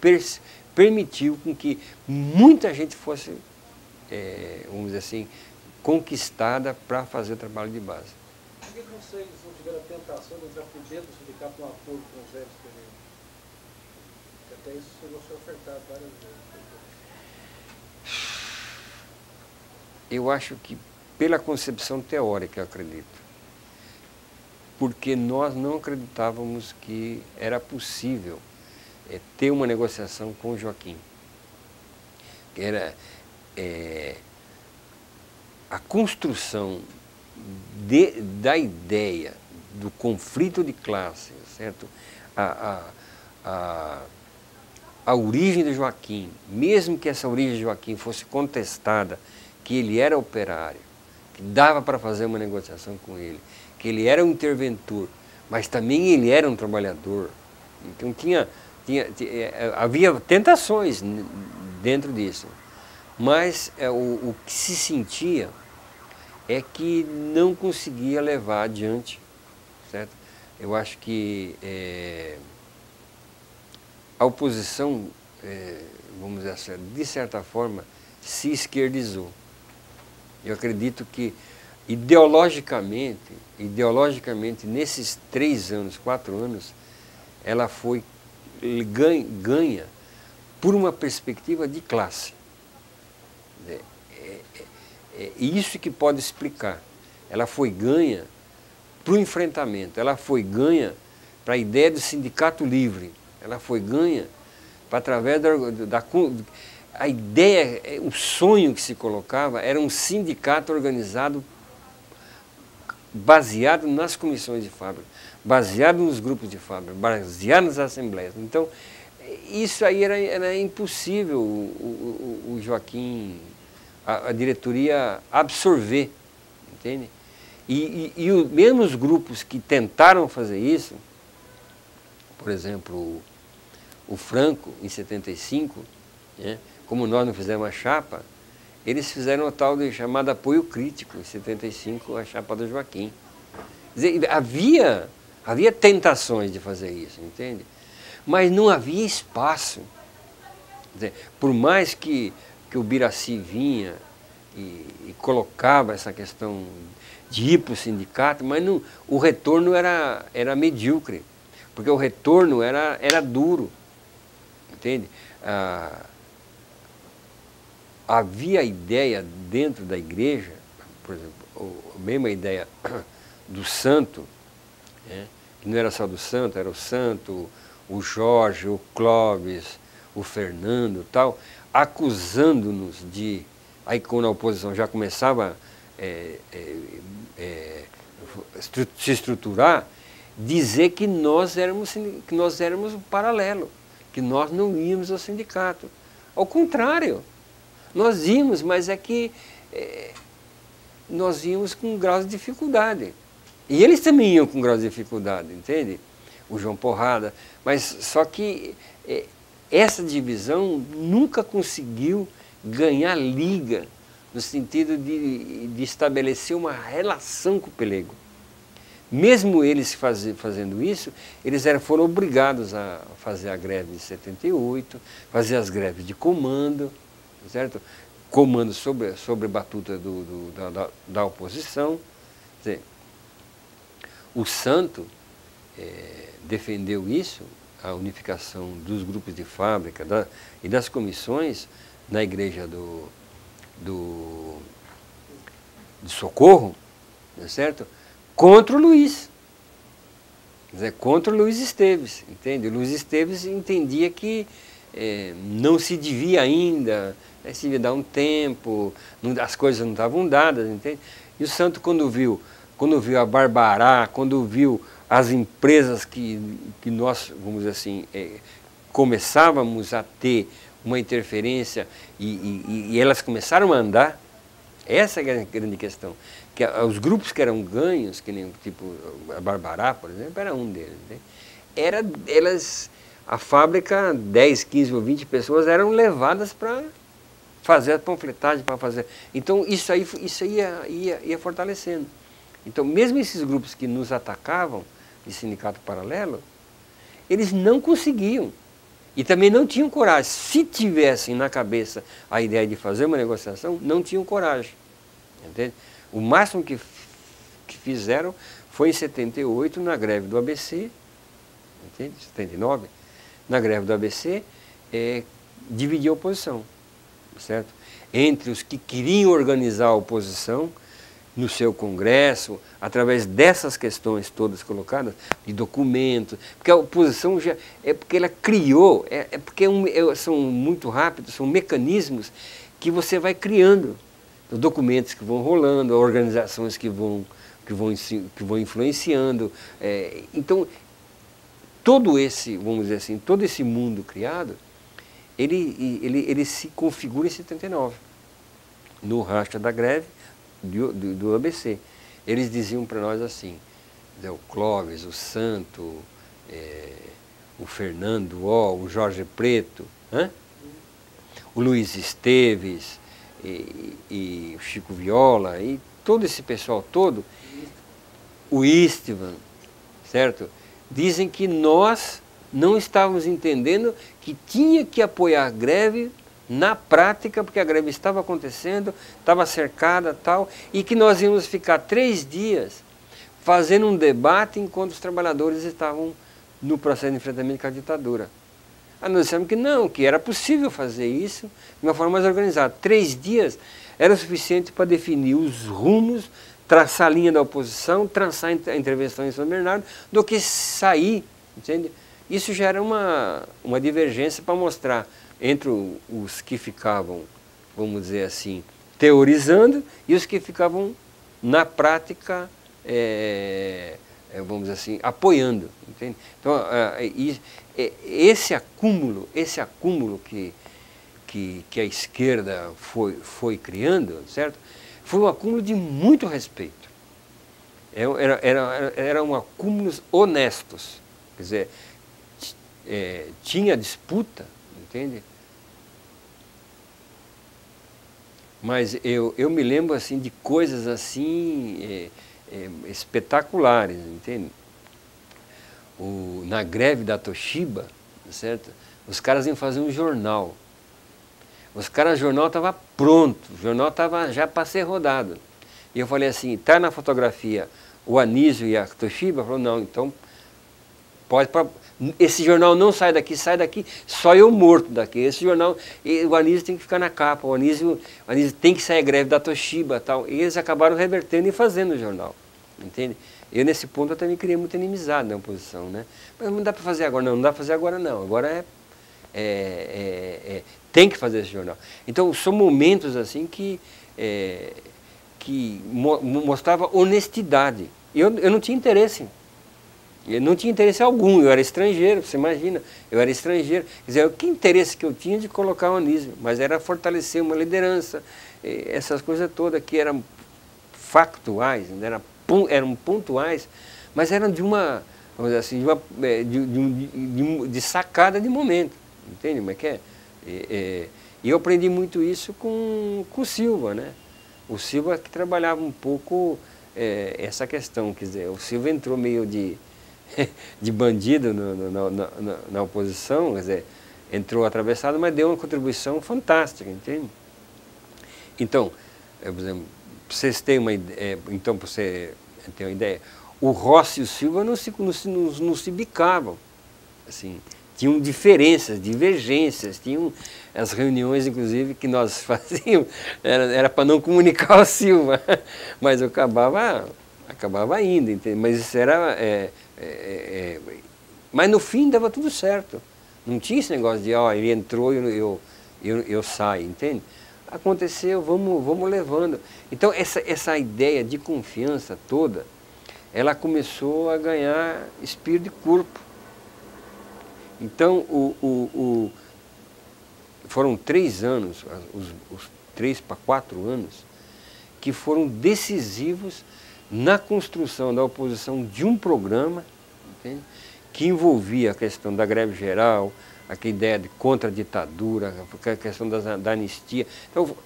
permitiu com que muita gente fosse, vamos dizer assim, conquistada para fazer o trabalho de base. Por que vocês não tiveram a tentação de entrar por dentro do sindicato um acordo com os velhos pioneiros? Porque até isso chegou a ser ofertado várias vezes. Eu acho que pela concepção teórica, eu acredito. Porque nós não acreditávamos que era possível ter uma negociação com o Joaquim. Era a construção da ideia do conflito de classe, certo? A origem de Joaquim, mesmo que essa origem de Joaquim fosse contestada, que ele era operário, que dava para fazer uma negociação com ele, que ele era um interventor, mas também ele era um trabalhador. Então havia tentações dentro disso, mas o que se sentia é que não conseguia levar adiante, certo? Eu acho que a oposição, vamos dizer assim, de certa forma, se esquerdizou. Eu acredito que ideologicamente, nesses 3 anos, 4 anos, ela foi ganha por uma perspectiva de classe. Isso que pode explicar. Ela foi ganha para o enfrentamento, ela foi ganha para a ideia do sindicato livre, ela foi ganha para através a ideia, o sonho que se colocava era um sindicato organizado baseado nas comissões de fábrica, baseado nos grupos de fábrica, baseado nas assembleias. Então, isso aí era impossível o Joaquim, a diretoria absorver, entende? E mesmo os grupos que tentaram fazer isso, por exemplo, o Franco, em 75, né? Como nós não fizemos a chapa, eles fizeram o tal de chamado apoio crítico, em 75, a chapa do Joaquim. Quer dizer, havia tentações de fazer isso, entende? Mas não havia espaço. Quer dizer, por mais que o Biraci vinha e colocava essa questão de ir para o sindicato, mas não, o retorno era medíocre, porque o retorno era duro, entende? Havia ideia dentro da igreja, por exemplo, a mesma ideia do santo, né? Que não era só do santo, era o santo, o Jorge, o Clóvis, o Fernando e tal, acusando-nos de... Aí quando a oposição já começava se estruturar, dizer que nós éramos o paralelo, que nós não íamos ao sindicato. Ao contrário, nós íamos, mas é que nós íamos com graus de dificuldade. E eles também iam com graus de dificuldade, entende? O João Porrada. Mas só que essa divisão nunca conseguiu ganhar liga, no sentido de estabelecer uma relação com o pelego. Mesmo eles fazendo isso, eles foram obrigados a fazer a greve de 78, fazer as greves de comando, certo? Comando sobre a batuta da oposição. Quer dizer, o Santo defendeu isso, a unificação dos grupos de fábrica e das comissões na igreja do Socorro, não é certo? Contra o Luiz. Quer dizer, contra o Luiz Esteves, entende? O Luiz Esteves entendia que não se devia ainda, se devia dar um tempo, as coisas não estavam dadas, entende? E o Santo, quando viu a Barbará, quando viu as empresas que nós, vamos dizer assim, começávamos a ter uma interferência e elas começaram a andar, essa é a grande questão. Que os grupos que eram ganhos, que nem tipo a Barbará, por exemplo, era um deles. Né? A fábrica, 10, 15 ou 20 pessoas eram levadas para fazer a panfletagem, para fazer... Então isso aí ia fortalecendo. Então mesmo esses grupos que nos atacavam, de sindicato paralelo, eles não conseguiam. E também não tinham coragem. Se tivessem na cabeça a ideia de fazer uma negociação, não tinham coragem. Entende? O máximo que fizeram foi em 78, na greve do ABC, entende? 79, na greve do ABC, dividir a oposição, certo? Entre os que queriam organizar a oposição no seu congresso, através dessas questões todas colocadas, de documentos, porque a oposição já porque ela criou, porque são muito rápidos, são mecanismos que você vai criando, os documentos que vão rolando, organizações que vão influenciando. Então, todo esse, vamos dizer assim, todo esse mundo criado, ele se configura em 79, no racha da greve do ABC. Eles diziam para nós assim, o Clóvis, o Santo, o Fernando, o Jorge Preto, o Luiz Esteves, e o Chico Viola, e todo esse pessoal todo, o Istvan, certo? Dizem que nós não estávamos entendendo que tinha que apoiar a greve na prática, porque a greve estava acontecendo, estava cercada tal, e que nós íamos ficar 3 dias fazendo um debate enquanto os trabalhadores estavam no processo de enfrentamento com a ditadura. Nós dissemos que não, que era possível fazer isso de uma forma mais organizada. 3 dias era suficiente para definir os rumos, traçar a linha da oposição, traçar a intervenção em São Bernardo, do que sair, entende? Isso já era uma divergência para mostrar entre os que ficavam, vamos dizer assim, teorizando e os que ficavam na prática, vamos dizer assim, apoiando, entende? Então, esse acúmulo que a esquerda foi criando, certo? Foi um acúmulo de muito respeito. Eram acúmulos honestos. Quer dizer, tinha disputa, entende? Mas eu me lembro assim, de coisas assim espetaculares, entende? Na greve da Toshiba, certo? Os caras iam fazer um jornal. O jornal estava pronto, o jornal estava já para ser rodado. E eu falei assim, está na fotografia o Anísio e a Toshiba? Falou, não, então esse jornal não sai daqui, só eu morto daqui. Esse jornal, o Anísio tem que ficar na capa, o Anísio tem que sair a greve da Toshiba tal. E eles acabaram revertendo e fazendo o jornal, entende? Eu nesse ponto eu também criei muita inimizade na oposição, né? Mas não dá para fazer agora, não dá para fazer agora não, agora tem que fazer esse jornal. Então são momentos assim que mostrava honestidade. Eu não tinha interesse. Eu não tinha interesse algum, eu era estrangeiro, você imagina, eu era estrangeiro. Quer dizer, que interesse que eu tinha de colocar o Anísio? Mas era fortalecer uma liderança, essas coisas todas que eram factuais, eram pontuais, mas eram de uma, vamos dizer assim, de sacada de momento, entende como é que é? E eu aprendi muito isso com o Silva, né? O Silva que trabalhava um pouco essa questão, quer dizer, o Silva entrou meio de bandido na oposição, quer dizer, entrou atravessado, mas deu uma contribuição fantástica, entende? Então, por exemplo, para vocês terem uma ideia, então, para você ter uma ideia, o Rossi e o Silva não se bicavam, assim, tinham diferenças, divergências, tinham as reuniões, inclusive, que nós fazíamos, era para não comunicar o Silva, mas eu acabava indo, entende? Mas isso era... mas no fim dava tudo certo. Não tinha esse negócio de, ele entrou e eu saio, entende? Aconteceu, vamos levando. Então essa ideia de confiança toda, ela começou a ganhar espírito de corpo. Então foram 3 anos, os 3 para 4 anos, que foram decisivos na construção da oposição de um programa, entende? Que envolvia a questão da greve geral, a ideia de contra a ditadura, a questão da anistia. Então,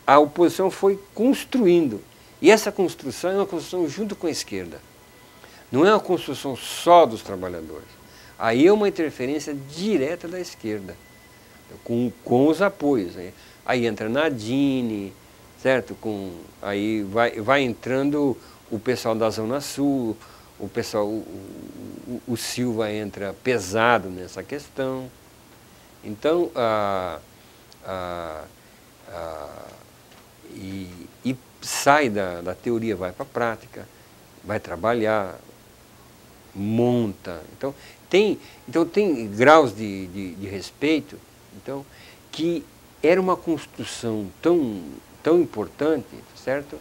a oposição foi construindo. E essa construção é uma construção junto com a esquerda. Não é uma construção só dos trabalhadores. Aí é uma interferência direta da esquerda, com os apoios. Aí entra Nadine, certo? Aí vai entrando o pessoal da Zona Sul, o Silva entra pesado nessa questão. Então, e sai da teoria, vai para a prática, vai trabalhar, monta. Então tem graus de respeito, então, que era uma construção tão importante, certo?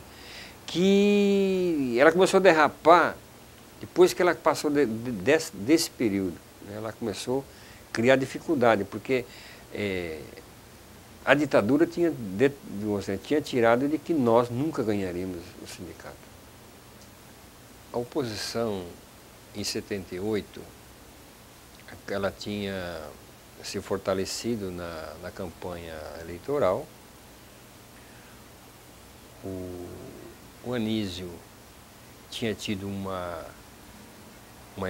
Que ela começou a derrapar depois que ela passou desse período, né? Ela começou a criar dificuldade, porque a ditadura tinha tirado de que nós nunca ganharíamos o sindicato. A oposição, em 78, ela tinha se fortalecido na campanha eleitoral. O Anísio tinha tido uma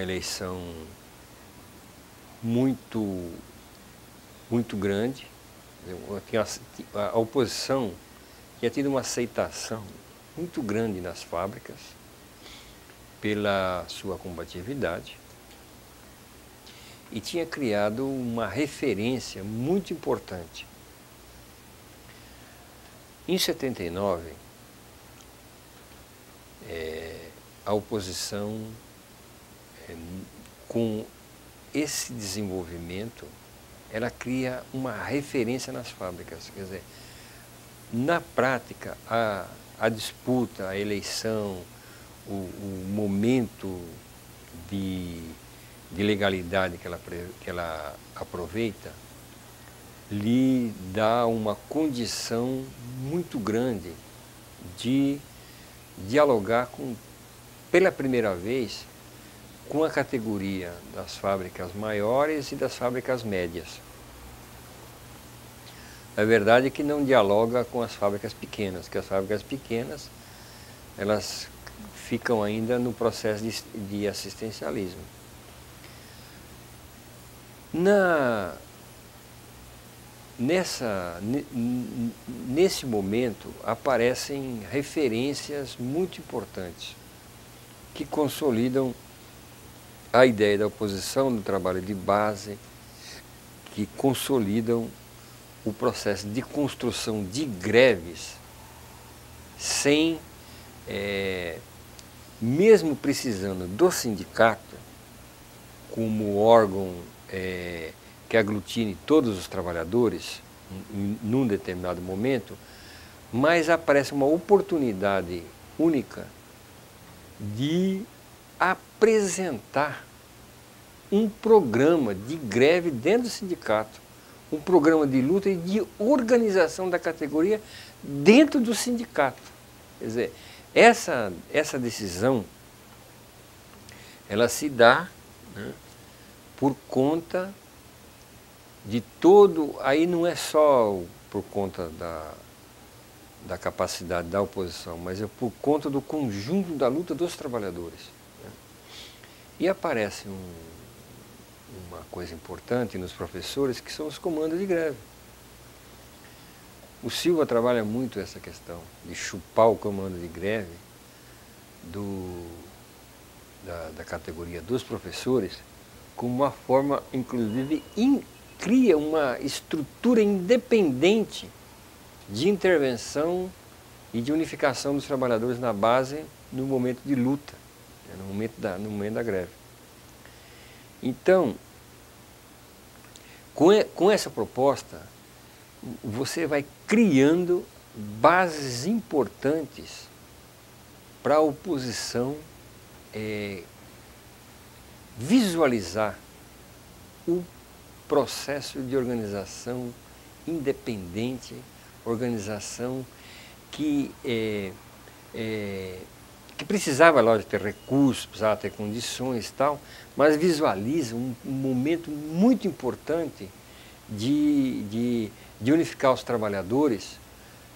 eleição muito grande. A oposição tinha tido uma aceitação muito grande nas fábricas pela sua combatividade e tinha criado uma referência muito importante. Em 79, a oposição, com esse desenvolvimento, ela cria uma referência nas fábricas. Quer dizer, na prática, a disputa, a eleição, o momento de legalidade que ela aproveita, lhe dá uma condição muito grande de dialogar pela primeira vez com a categoria das fábricas maiores e das fábricas médias. A verdade é que não dialoga com as fábricas pequenas, que as fábricas pequenas, elas ficam ainda no processo de assistencialismo. Nesse momento aparecem referências muito importantes que consolidam a ideia da oposição do trabalho de base, que consolidam o processo de construção de greves sem, mesmo precisando do sindicato como órgão que aglutine todos os trabalhadores num determinado momento, mas aparece uma oportunidade única de apresentar um programa de greve dentro do sindicato, um programa de luta e de organização da categoria dentro do sindicato. Quer dizer, essa decisão, ela se dá, né, por conta de todo, aí não é só por conta da capacidade da oposição, mas é por conta do conjunto da luta dos trabalhadores, né? E aparece uma coisa importante nos professores, que são os comandos de greve. O Silva trabalha muito essa questão de chupar o comando de greve da categoria dos professores, como uma forma, inclusive, cria uma estrutura independente de intervenção e de unificação dos trabalhadores na base no momento de luta, né, no momento da greve. Então, com essa proposta, você vai criando bases importantes para a oposição visualizar o processo de organização independente, organização que precisava, lógico, ter recursos, precisava ter condições e tal, mas visualiza um momento muito importante de unificar os trabalhadores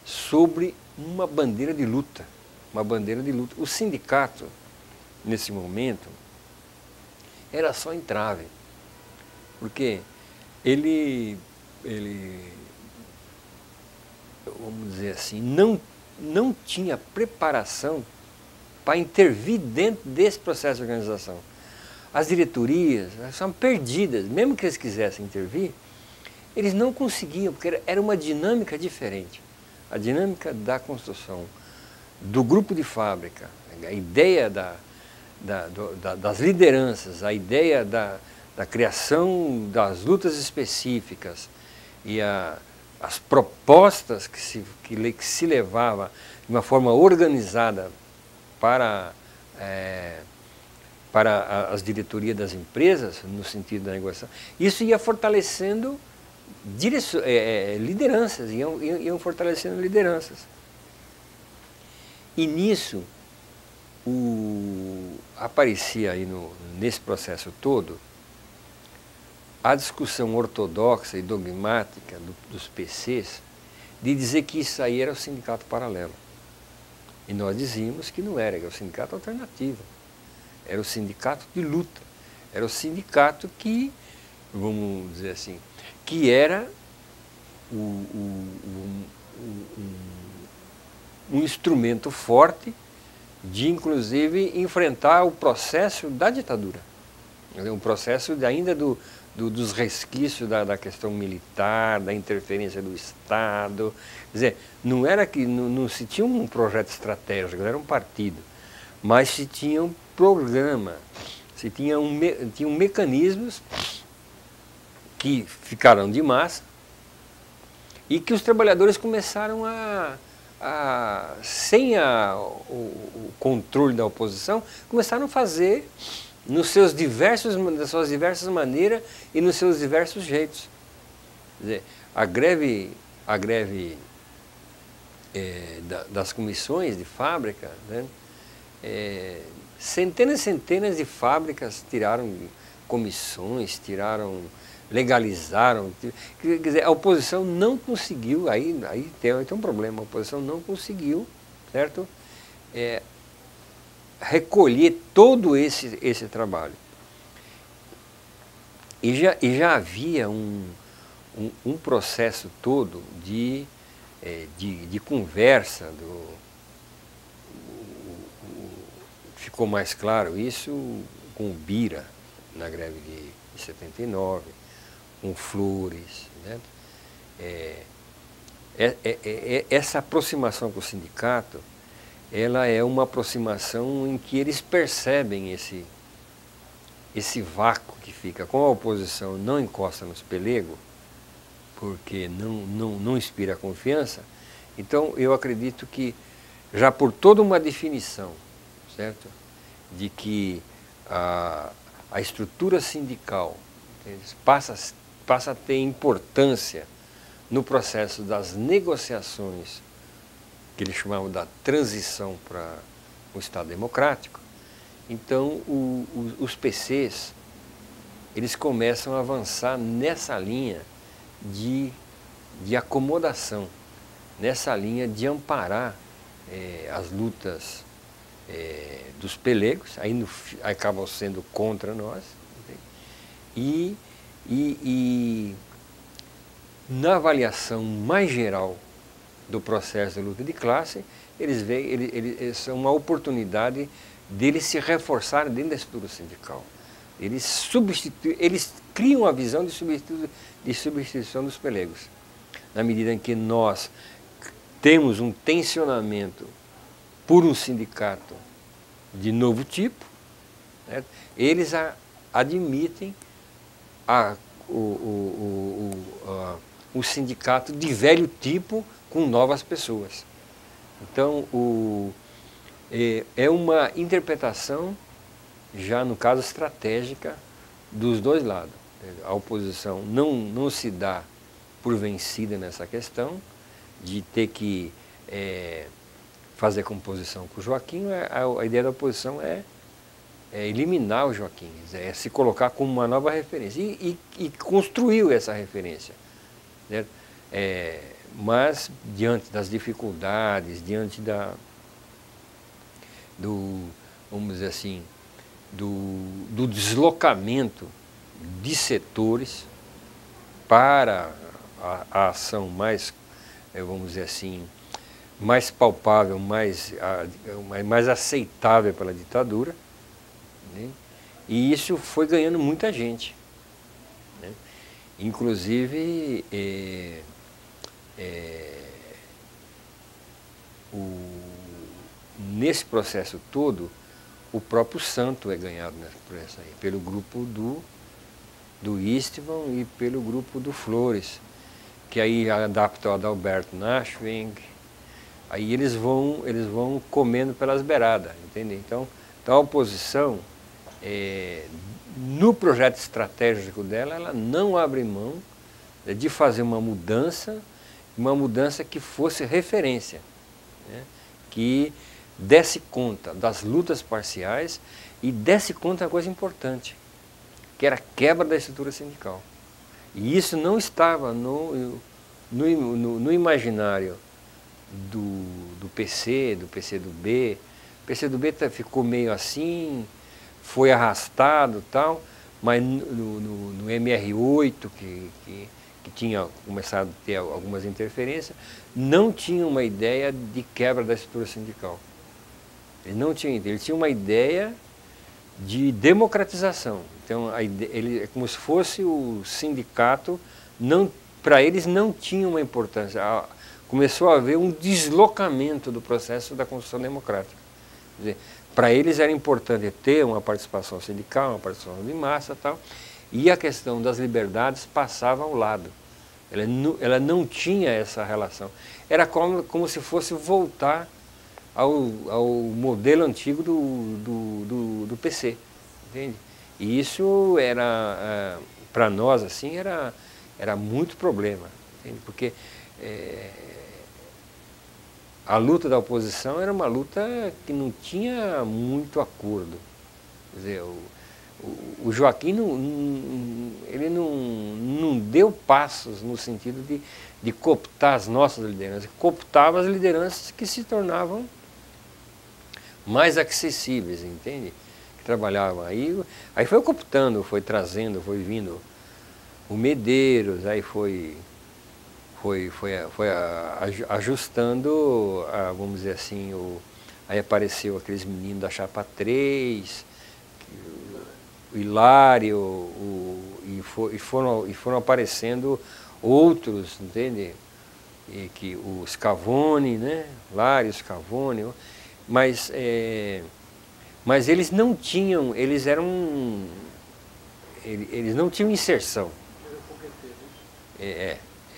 sobre uma bandeira de luta. Uma bandeira de luta. O sindicato, nesse momento, era só entrave, porque ele vamos dizer assim, não tinha preparação para intervir dentro desse processo de organização. As diretorias são perdidas, mesmo que eles quisessem intervir, eles não conseguiam, porque era uma dinâmica diferente. A dinâmica da construção do grupo de fábrica, a ideia das lideranças, a ideia da criação das lutas específicas e as propostas que se levava de uma forma organizada para as diretorias das empresas, no sentido da negociação, isso ia fortalecendo lideranças, iam fortalecendo lideranças. E nisso, aparecia aí nesse processo todo a discussão ortodoxa e dogmática dos PCs de dizer que isso aí era o sindicato paralelo. E nós dizíamos que não era o sindicato alternativo. Era o sindicato de luta. Era o sindicato que, vamos dizer assim, que era um instrumento forte de, inclusive, enfrentar o processo da ditadura. Um processo ainda dos resquícios da questão militar, da interferência do Estado. Quer dizer, não era que não se tinha um projeto estratégico, não era um partido, mas se tinha um programa, se tinham mecanismos que ficaram de massa e que os trabalhadores começaram sem o controle da oposição, começaram a fazer nas suas diversas maneiras e nos seus diversos jeitos. Quer dizer, a greve das comissões de fábrica, né, centenas e centenas de fábricas tiraram comissões, legalizaram. Quer dizer, a oposição não conseguiu, aí tem um problema, a oposição não conseguiu, certo? Recolher todo esse trabalho. E já havia um processo todo de conversa, ficou mais claro isso com o Bira, na greve de 79, com Flores, né? Essa aproximação com o sindicato, ela é uma aproximação em que eles percebem esse vácuo que fica. Como a oposição não encosta nos pelegos, porque não inspira confiança, então eu acredito que já por toda uma definição, certo? De que a estrutura sindical passa a ter importância no processo das negociações, que eles chamavam da transição para o Estado democrático. Então os PCs, eles começam a avançar nessa linha de acomodação, nessa linha de amparar as lutas dos pelegos, aí acabam sendo contra nós, e na avaliação mais geral do processo de luta de classe, eles veem, eles são uma oportunidade deles se reforçarem dentro da estrutura sindical. Eles criam a visão de substituição dos pelegos. Na medida em que nós temos um tensionamento por um sindicato de novo tipo, né, eles admitem o sindicato de velho tipo com novas pessoas. Então, é uma interpretação, já no caso estratégica, dos dois lados. A oposição não se dá por vencida nessa questão de ter que fazer composição com o Joaquim. A ideia da oposição é eliminar o Joaquim, é se colocar como uma nova referência. E construiu essa referência, né? Mas, diante das dificuldades, diante vamos dizer assim, do deslocamento de setores para a ação mais, vamos dizer assim, mais palpável, mais aceitável pela ditadura, né? E isso foi ganhando muita gente, né? Inclusive, nesse processo todo, o próprio Santo é ganhado por essa aí, pelo grupo do Istvan e pelo grupo do Flores, que aí adapta o Adalberto Nashwing, aí eles vão comendo pelas beiradas, entende? Então a oposição, no projeto estratégico dela, ela não abre mão de fazer uma mudança que fosse referência, né? Que desse conta das lutas parciais e desse conta de uma coisa importante, que era a quebra da estrutura sindical. E isso não estava no imaginário do PC, do PCdoB. O PCdoB ficou meio assim, foi arrastado e tal, mas no MR8, que tinha começado a ter algumas interferências, não tinha uma ideia de quebra da estrutura sindical. Ele tinha uma ideia de democratização. Então, ele é como se fosse o sindicato, para eles não tinha uma importância. Começou a haver um deslocamento do processo da construção democrática. Quer dizer, para eles era importante ter uma participação sindical, uma participação de massa e tal, e a questão das liberdades passava ao lado. Ela não tinha essa relação. Era como se fosse voltar ao modelo antigo do PC, entende? E isso era, para nós, assim, era muito problema, entende? Porque a luta da oposição era uma luta que não tinha muito acordo. Quer dizer, o Joaquim ele não deu passos no sentido de cooptar as nossas lideranças, cooptava as lideranças que se tornavam mais acessíveis, entende? Que trabalhavam aí foi cooptando, foi trazendo, foi vindo o Medeiros, aí foi ajustando, vamos dizer assim, aí apareceu aqueles meninos da Chapa 3, o Hilário, e foram aparecendo outros, entende? O Scavone, né? Lário, Scavone, mas eles não tinham, eles não tinham inserção.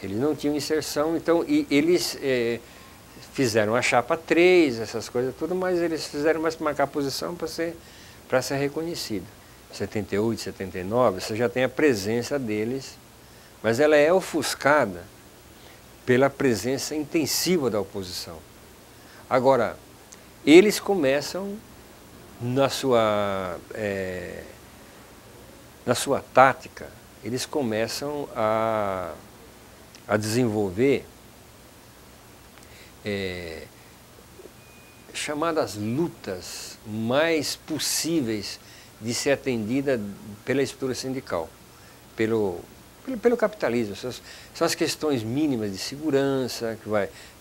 Eles não tinham inserção, então, e eles fizeram a Chapa 3, essas coisas tudo, mas eles fizeram mais para marcar posição para ser reconhecido. 78, 79, você já tem a presença deles, mas ela é ofuscada pela presença intensiva da oposição. Agora, eles começam na sua tática, eles começam a desenvolver chamadas lutas mais possíveis de ser atendida pela estrutura sindical, pelo capitalismo. São as questões mínimas de segurança que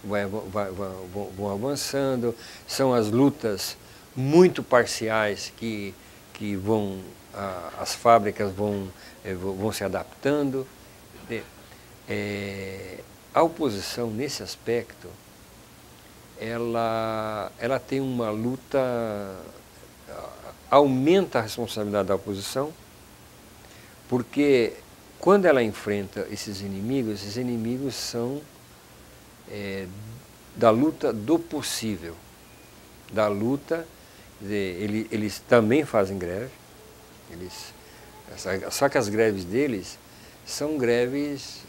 vão avançando, são as lutas muito parciais que as fábricas vão se adaptando. A oposição, nesse aspecto, ela tem uma luta, aumenta a responsabilidade da oposição, porque quando ela enfrenta esses inimigos são da luta do possível, da luta, eles também fazem greve, só que as greves deles são greves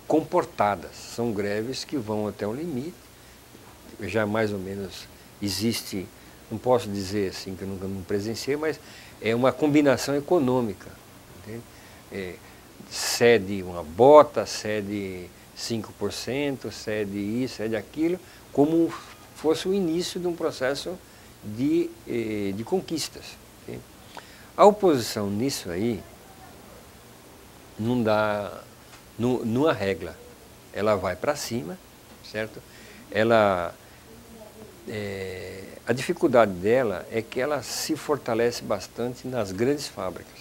comportadas, são greves que vão até um limite, já mais ou menos existe, não posso dizer assim que eu nunca não presenciei, mas é uma combinação econômica, entende? Cede uma bota, cede 5%, cede isso, cede aquilo, como fosse o início de um processo de conquistas. Entende? A oposição nisso aí não arregla, ela vai para cima, certo? A dificuldade dela é que ela se fortalece bastante nas grandes fábricas.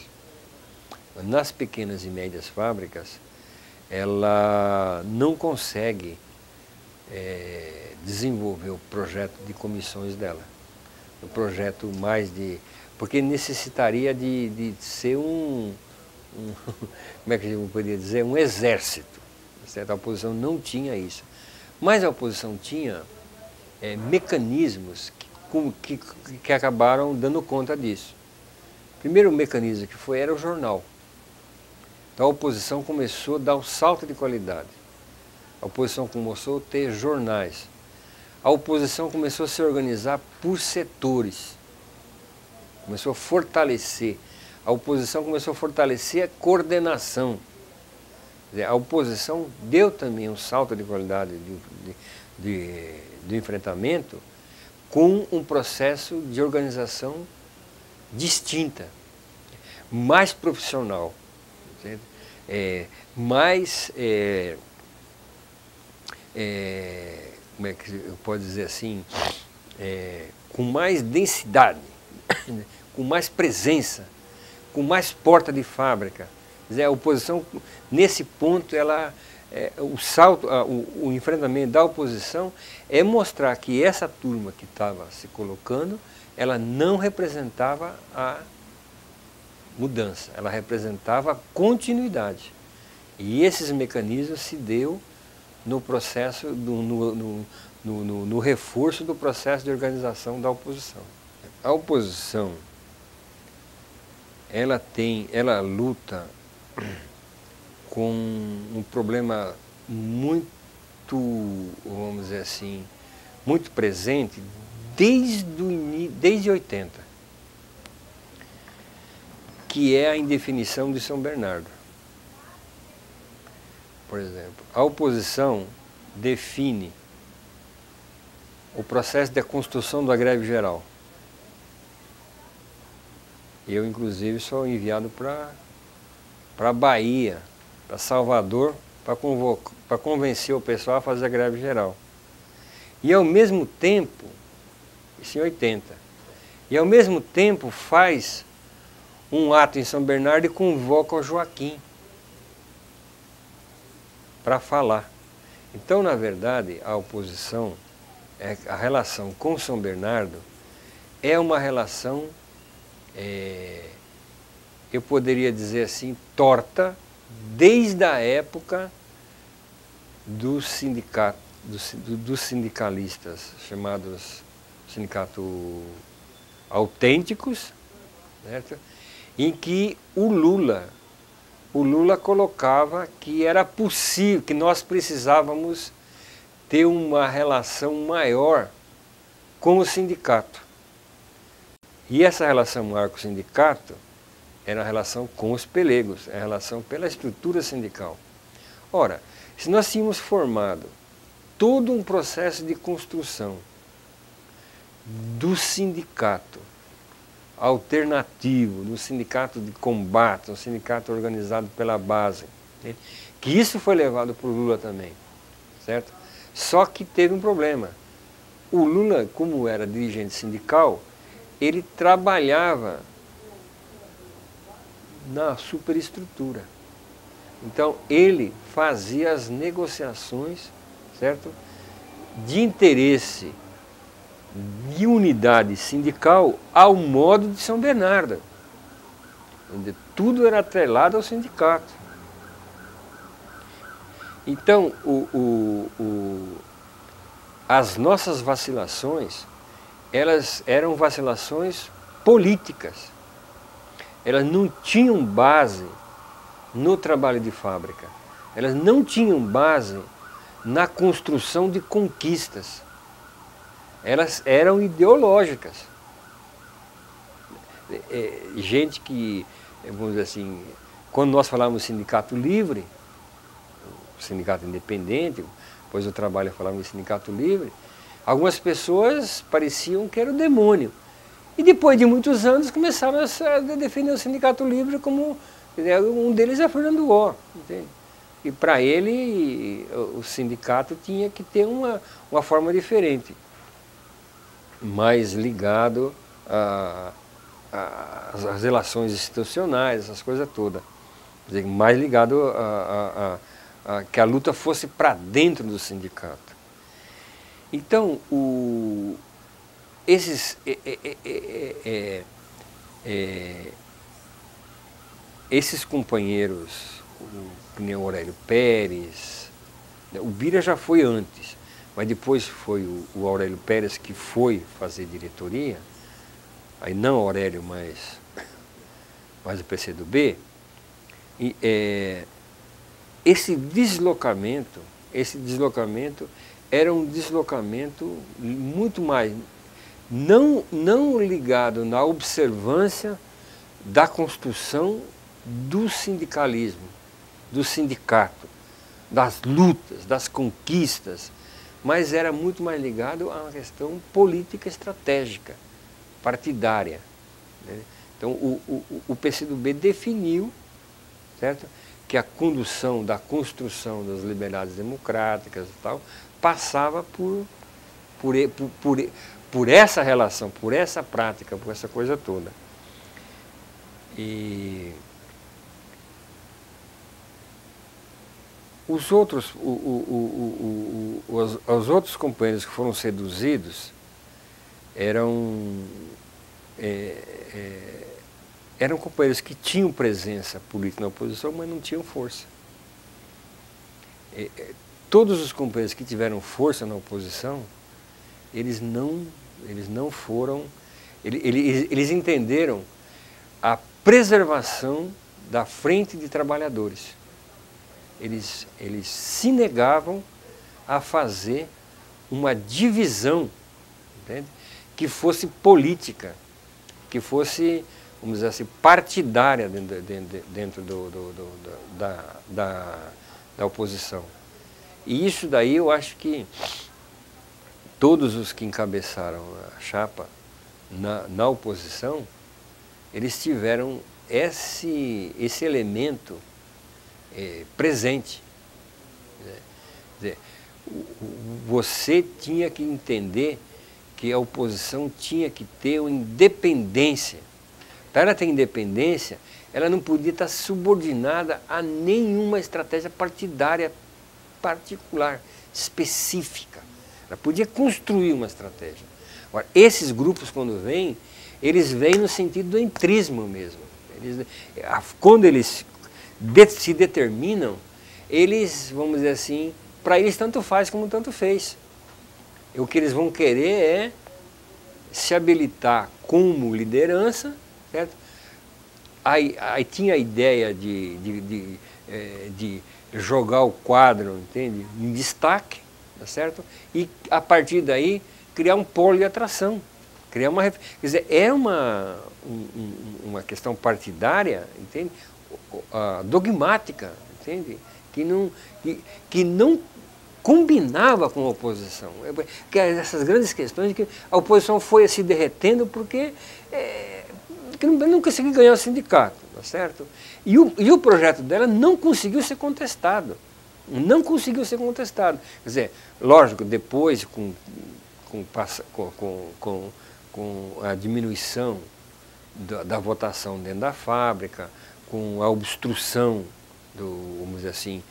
Nas pequenas e médias fábricas, ela não consegue desenvolver o projeto de comissões dela. O projeto mais porque necessitaria de ser como é que eu poderia dizer? Um exército. Certo? A oposição não tinha isso. Mas a oposição tinha mecanismos que acabaram dando conta disso. O primeiro mecanismo que era o jornal. Então a oposição começou a dar um salto de qualidade. A oposição começou a ter jornais. A oposição começou a se organizar por setores. Começou a fortalecer. A oposição começou a fortalecer a coordenação. A oposição deu também um salto de qualidade de enfrentamento com um processo de organização distinta, mais profissional, mais, como é que eu posso dizer assim, com mais densidade, com mais presença, com mais porta de fábrica. Quer dizer, a oposição, nesse ponto, o salto, o enfrentamento da oposição é mostrar que essa turma que estava se colocando, ela não representava a mudança, ela representava a continuidade. E esses mecanismos se deu no processo, no reforço do processo de organização da oposição. A oposição, ela luta com um problema muito vamos dizer assim, muito presente desde 80, que é a indefinição de São Bernardo. Por exemplo, a oposição define o processo de construção da greve geral. Eu, inclusive, sou enviado para Bahia, para Salvador, para convencer o pessoal a fazer a greve geral. E, ao mesmo tempo, isso em 80, e, ao mesmo tempo, faz um ato em São Bernardo e convoca o Joaquim para falar. Então, na verdade, a oposição, a relação com São Bernardo é uma relação, eu poderia dizer assim, torta, desde a época do sindicato, dos sindicalistas, chamados sindicato autênticos, certo? Em que o Lula colocava que era possível, que nós precisávamos ter uma relação maior com o sindicato. E essa relação maior com o sindicato era a relação com os pelegos, a relação pela estrutura sindical. Ora, se nós tínhamos formado todo um processo de construção do sindicato alternativo, do sindicato de combate, um sindicato organizado pela base, né? Que isso foi levado para o Lula também, certo? Só que teve um problema. O Lula, como era dirigente sindical, ele trabalhava na superestrutura. Então, ele fazia as negociações, certo? De interesse de unidade sindical ao modo de São Bernardo, onde tudo era atrelado ao sindicato. Então, as nossas vacilações, elas eram vacilações políticas. Elas não tinham base no trabalho de fábrica. Elas não tinham base na construção de conquistas. Elas eram ideológicas. Gente que, vamos dizer assim, quando nós falávamos sindicato livre, sindicato independente, depois do trabalho falávamos de sindicato livre, algumas pessoas pareciam que era o demônio. E depois de muitos anos começaram a defender o sindicato livre como, um deles é Fernando O, entende? E para ele o sindicato tinha que ter uma forma diferente, mais ligado às relações institucionais, essas coisas todas. Quer dizer, mais ligado que a luta fosse para dentro do sindicato. Então, esses companheiros, que nem o Aurélio Pérez, o Bira já foi antes, mas depois foi o Aurélio Pérez que foi fazer diretoria, aí não o Aurélio, mas o PCdoB, e, esse deslocamento era um deslocamento muito mais, não ligado na observância da construção do sindicalismo, do sindicato, das lutas, das conquistas, mas era muito mais ligado a uma questão política estratégica, partidária, né? Então o PCdoB definiu, certo, que a condução da construção das liberdades democráticas e tal passava por essa relação, por essa prática, por essa coisa toda. E os outros companheiros que foram seduzidos eram companheiros que tinham presença política na oposição, mas não tinham força. Todos os companheiros que tiveram força na oposição, eles entenderam a preservação da frente de trabalhadores. Eles se negavam a fazer uma divisão, entende? Que fosse política, que fosse, vamos dizer assim, partidária dentro da oposição. E isso daí eu acho que todos os que encabeçaram a chapa na oposição, eles tiveram esse elemento presente. Né? Quer dizer, você tinha que entender que a oposição tinha que ter uma independência. Para ela ter independência, ela não podia estar subordinada a nenhuma estratégia partidária particular, específica. Ela podia construir uma estratégia. Agora, esses grupos, quando vêm, eles vêm no sentido do entrismo mesmo. Quando eles se determinam, eles, vamos dizer assim, para eles tanto faz como tanto fez. O que eles vão querer é se habilitar como liderança, certo? Aí tinha a ideia de jogar o quadro, entende? Em destaque, tá certo? E a partir daí criar um polo de atração, criar uma, quer dizer, é uma questão partidária, entende? Dogmática, entende? Que não combinava com a oposição. Que essas grandes questões que a oposição foi se derretendo porque não conseguiu ganhar o sindicato, tá certo? E o projeto dela não conseguiu ser contestado. Não conseguiu ser contestado. Quer dizer, lógico, depois com a diminuição da votação dentro da fábrica, com a obstrução, vamos dizer assim,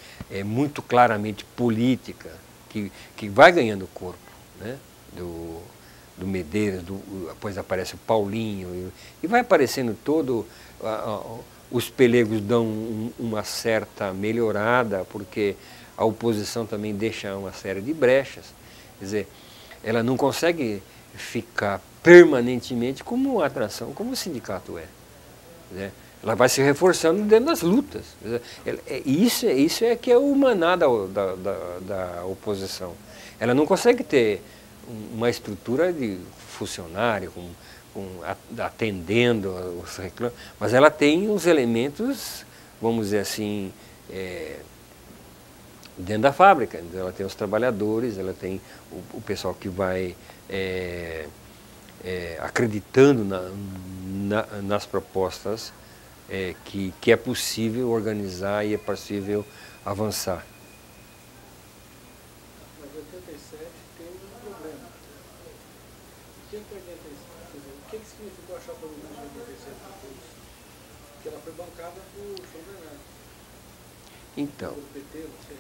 muito claramente política, que vai ganhando corpo, né? Do Medeiros, depois aparece o Paulinho, e vai aparecendo todo, os pelegos dão uma certa melhorada, porque a oposição também deixa uma série de brechas, quer dizer, ela não consegue ficar permanentemente como atração, como o sindicato é, né? Ela vai se reforçando dentro das lutas. Isso é que é o maná da oposição. Ela não consegue ter uma estrutura de funcionário, atendendo os reclames, mas ela tem os elementos, vamos dizer assim, dentro da fábrica. Ela tem os trabalhadores, ela tem o pessoal que vai acreditando nas propostas, que é possível organizar e é possível avançar. Mas 87 tem um problema. O que é 87? O que significou a chapa de 87 depois? Porque ela foi bancada por João Bernardo. Então. Pelo PT, não sei.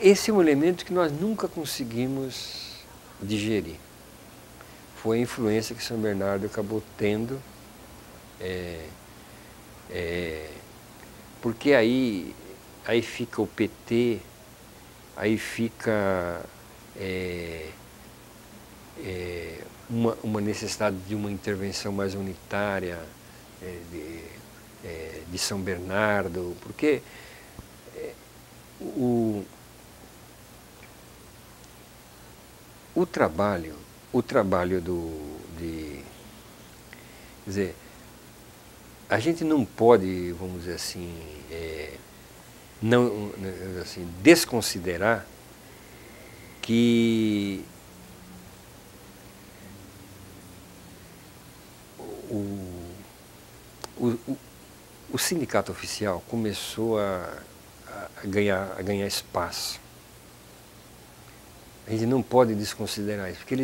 Esse é um elemento que nós nunca conseguimos digerir. Foi a influência que São Bernardo acabou tendo, porque aí fica o PT, aí fica uma necessidade de uma intervenção mais unitária de São Bernardo, porque o trabalho quer dizer, a gente não pode, vamos dizer assim, desconsiderar que o sindicato oficial começou a ganhar espaço. A gente não pode desconsiderar isso, porque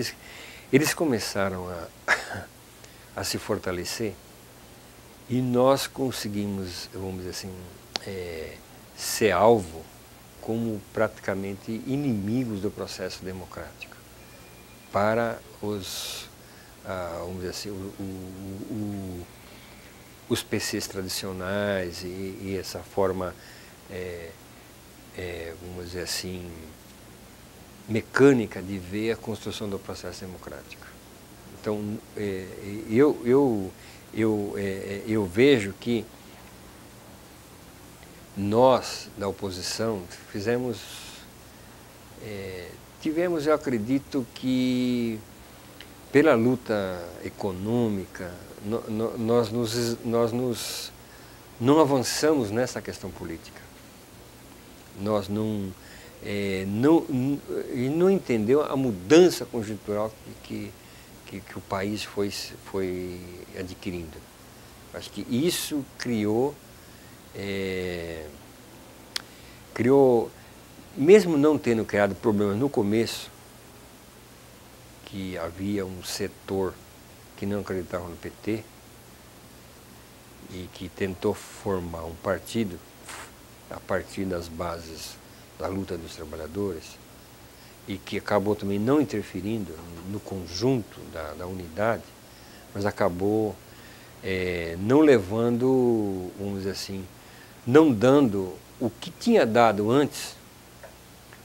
eles começaram a se fortalecer e nós conseguimos, vamos dizer assim, ser alvo como praticamente inimigos do processo democrático para vamos dizer assim, os PCs tradicionais e essa forma, vamos dizer assim, mecânica de ver a construção do processo democrático. Então, eu vejo que nós, da oposição, tivemos, eu acredito que, pela luta econômica, nós não avançamos nessa questão política. Nós não entendeu a mudança conjuntural que o país foi adquirindo. Acho que isso criou, mesmo não tendo criado problemas no começo, que havia um setor que não acreditava no PT e que tentou formar um partido a partir das bases da luta dos trabalhadores e que acabou também não interferindo no conjunto da unidade, mas acabou não levando, vamos dizer assim, não dando o que tinha dado antes,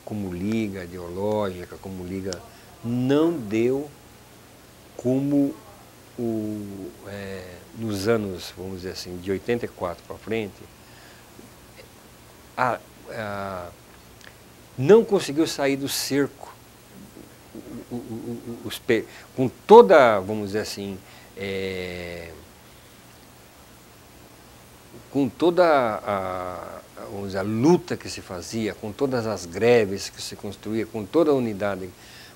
como liga ideológica, como liga, não deu como nos anos, vamos dizer assim, de 84 para frente, não conseguiu sair do cerco, com toda, vamos dizer assim, com toda vamos dizer, a luta que se fazia, com todas as greves que se construía, com toda a unidade,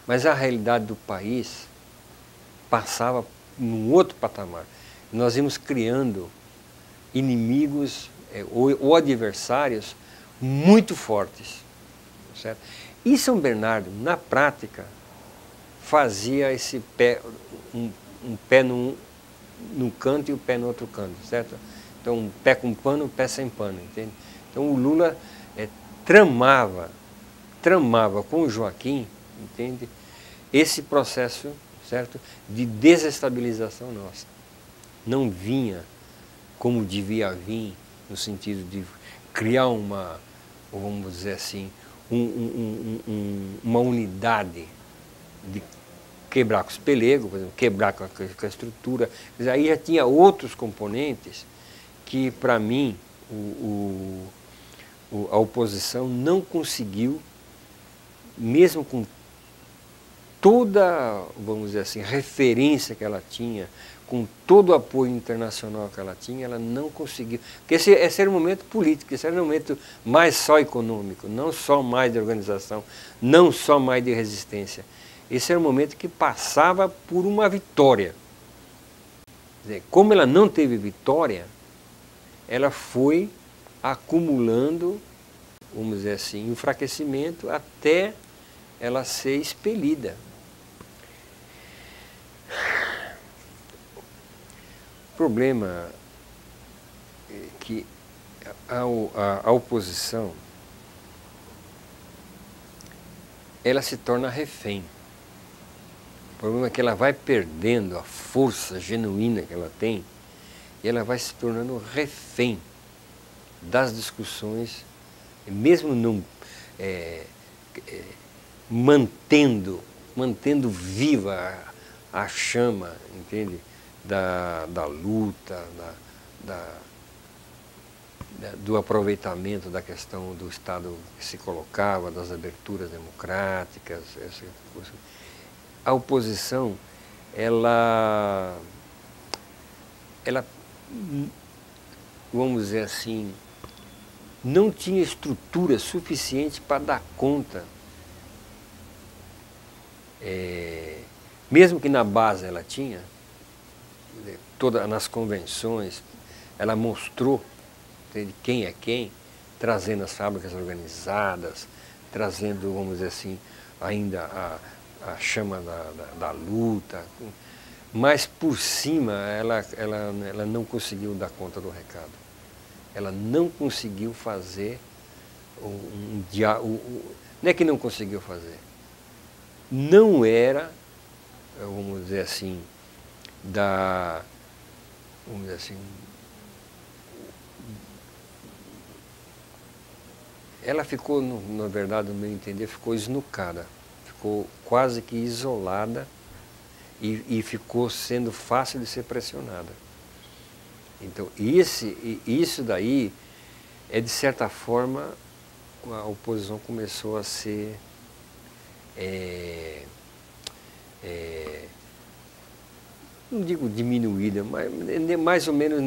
mas a realidade do país passava num outro patamar. Nós íamos criando inimigos ou adversários muito fortes, certo? E São Bernardo, na prática, fazia esse pé, um pé num canto e o pé no outro canto, certo? Então, um pé com pano, um pé sem pano, entende? Então, o Lula tramava com o Joaquim, entende? Esse processo, certo, de desestabilização nossa. Não vinha como devia vir, no sentido de criar uma, vamos dizer assim, uma unidade, de quebrar com os pelegos, por exemplo, quebrar com a estrutura. Mas aí já tinha outros componentes que, para mim, a oposição não conseguiu, mesmo com toda, vamos dizer assim, referência que ela tinha, com todo o apoio internacional que ela tinha, ela não conseguiu. Porque esse era um momento político, esse era um momento mais só econômico, não só mais de organização, não só mais de resistência. Esse era um momento que passava por uma vitória. Quer dizer, como ela não teve vitória, ela foi acumulando, vamos dizer assim, enfraquecimento até ela ser expelida. O problema é que a oposição, ela se torna refém. O problema é que ela vai perdendo a força genuína que ela tem e ela vai se tornando refém das discussões, mesmo não mantendo viva a chama, entende? Da luta, do aproveitamento da questão do Estado que se colocava, das aberturas democráticas, essa coisa. A oposição, ela, vamos dizer assim, não tinha estrutura suficiente para dar conta, mesmo que na base ela tinha, nas convenções, ela mostrou, entende, quem é quem, trazendo as fábricas organizadas, trazendo, vamos dizer assim, ainda a chama da luta, mas por cima ela não conseguiu dar conta do recado. Ela não conseguiu fazer não é que não conseguiu fazer, não era, vamos dizer assim, vamos dizer assim, ela ficou, na verdade, no meu entender, ficou esnucada, ficou quase que isolada e ficou sendo fácil de ser pressionada. Então, isso daí de certa forma, a oposição começou a ser não digo diminuída, mas mais ou menos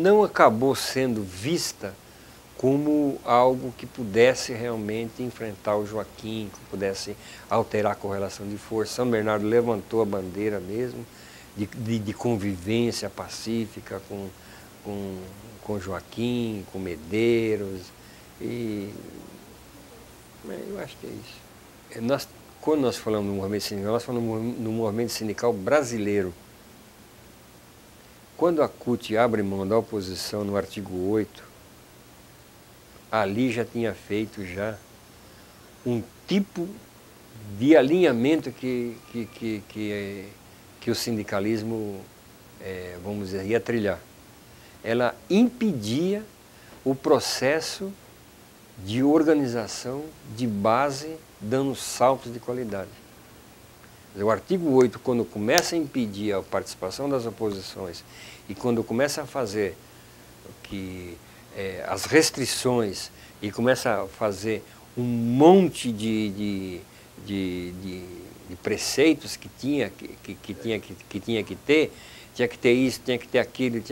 não acabou sendo vista como algo que pudesse realmente enfrentar o Joaquim, que pudesse alterar a correlação de força. São Bernardo levantou a bandeira mesmo de convivência pacífica com Joaquim, com Medeiros, eu acho que é isso. Quando nós falamos do movimento sindical, nós falamos no movimento sindical brasileiro. Quando a CUT abre mão da oposição no artigo 8, ali já tinha feito já um tipo de alinhamento que o sindicalismo, vamos dizer, ia trilhar. Ela impedia o processo de organização de base dando saltos de qualidade. O artigo 8, quando começa a impedir a participação das oposições e quando começa a fazer as restrições e começa a fazer um monte de preceitos que tinha que ter isso, tinha que ter aquilo,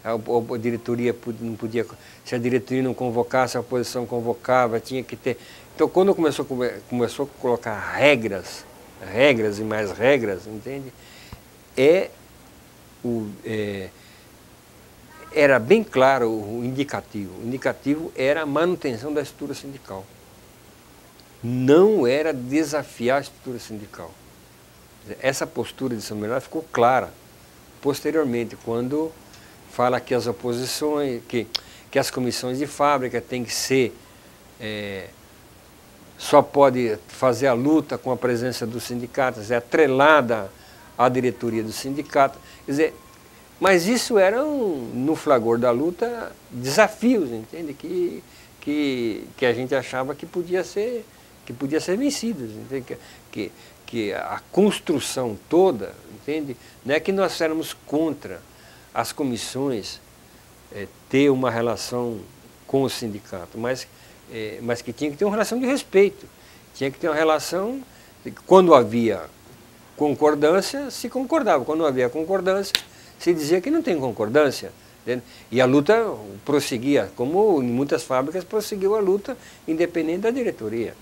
a diretoria não podia, se a diretoria não convocasse, a oposição convocava, tinha que ter. Então, quando começou a colocar regras e mais regras, entende? Era bem claro o indicativo. O indicativo era a manutenção da estrutura sindical. Não era desafiar a estrutura sindical. Essa postura de São Bernardo ficou clara posteriormente, quando fala que as oposições, que as comissões de fábrica têm que ser, só pode fazer a luta com a presença dos sindicatos, é atrelada à diretoria do sindicato. Quer dizer, mas isso eram, no flagror da luta, desafios, entende? Que a gente achava que podia ser vencidos, entende? Que a construção toda, entende? Não é que nós éramos contra as comissões ter uma relação com o sindicato, mas que tinha que ter uma relação de respeito, tinha que ter uma relação, quando havia concordância, se concordava, quando não havia concordância, se dizia que não tem concordância, entende? E a luta prosseguia, como em muitas fábricas prosseguiu a luta, independente da diretoria.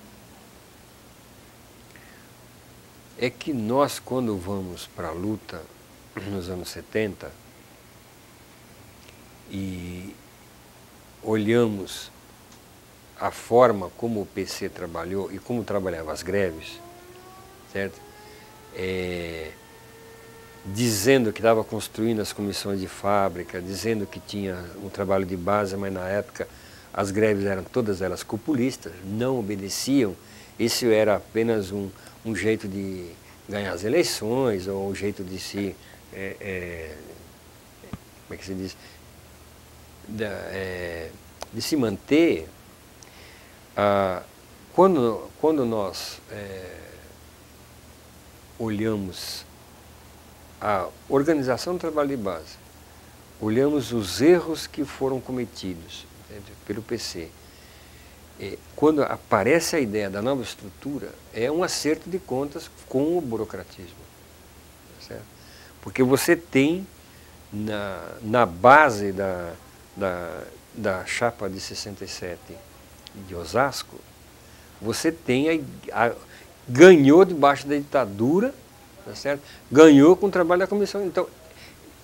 É que nós, quando vamos para a luta, nos anos 70, e olhamos a forma como o PC trabalhou e como trabalhava as greves, certo? Dizendo que estava construindo as comissões de fábrica, dizendo que tinha um trabalho de base, mas na época as greves eram todas elas populistas, não obedeciam. Isso era apenas um jeito de ganhar as eleições, ou um jeito de se, como é que se diz, de se manter. Quando nós olhamos a organização do trabalho de base, olhamos os erros que foram cometidos, entende, pelo PC, quando aparece a ideia da nova estrutura, é um acerto de contas com o burocratismo, certo? Porque você tem na base da chapa de 67 de Osasco, você tem ganhou debaixo da ditadura, tá certo? Ganhou com o trabalho da comissão. Então,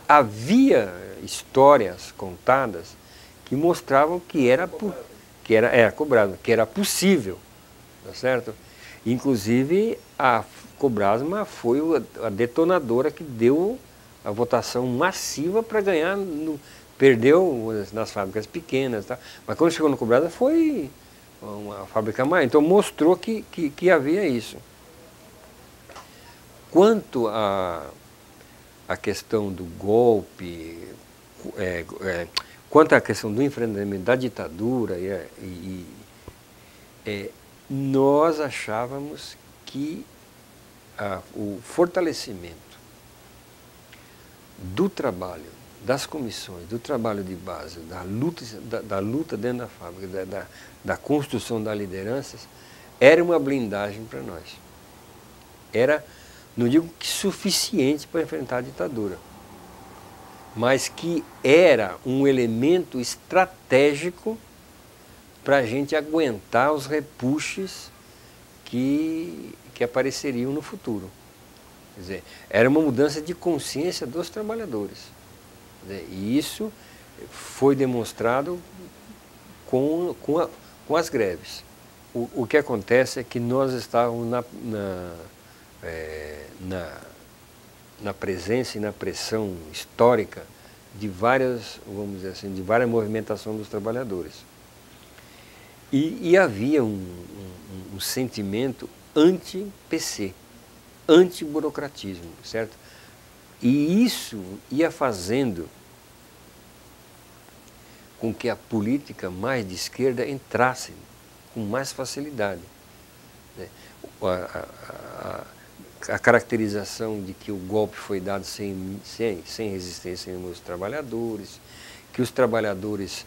havia histórias contadas que mostravam que era cobrado, que era possível, tá certo? Inclusive, a Cobrasma foi a detonadora que deu a votação massiva para ganhar, perdeu nas fábricas pequenas, tá? Mas quando chegou no Cobrasma foi uma fábrica maior, então mostrou que havia isso. Quanto à questão do golpe, quanto à questão do enfrentamento da ditadura, nós achávamos que o fortalecimento do trabalho das comissões, do trabalho de base, da luta dentro da fábrica, da construção das lideranças, era uma blindagem para nós. Era, não digo que suficiente para enfrentar a ditadura, mas que era um elemento estratégico para a gente aguentar os repuxes que apareceriam no futuro. Quer dizer, era uma mudança de consciência dos trabalhadores. Quer dizer, e isso foi demonstrado com as greves. O que acontece é que nós estávamos na presença e na pressão histórica de várias, vamos dizer assim, de várias movimentações dos trabalhadores. E havia um sentimento anti-PC, anti-burocratismo, certo? E isso ia fazendo com que a política mais de esquerda entrasse com mais facilidade. A caracterização de que o golpe foi dado sem resistência dos trabalhadores, que os trabalhadores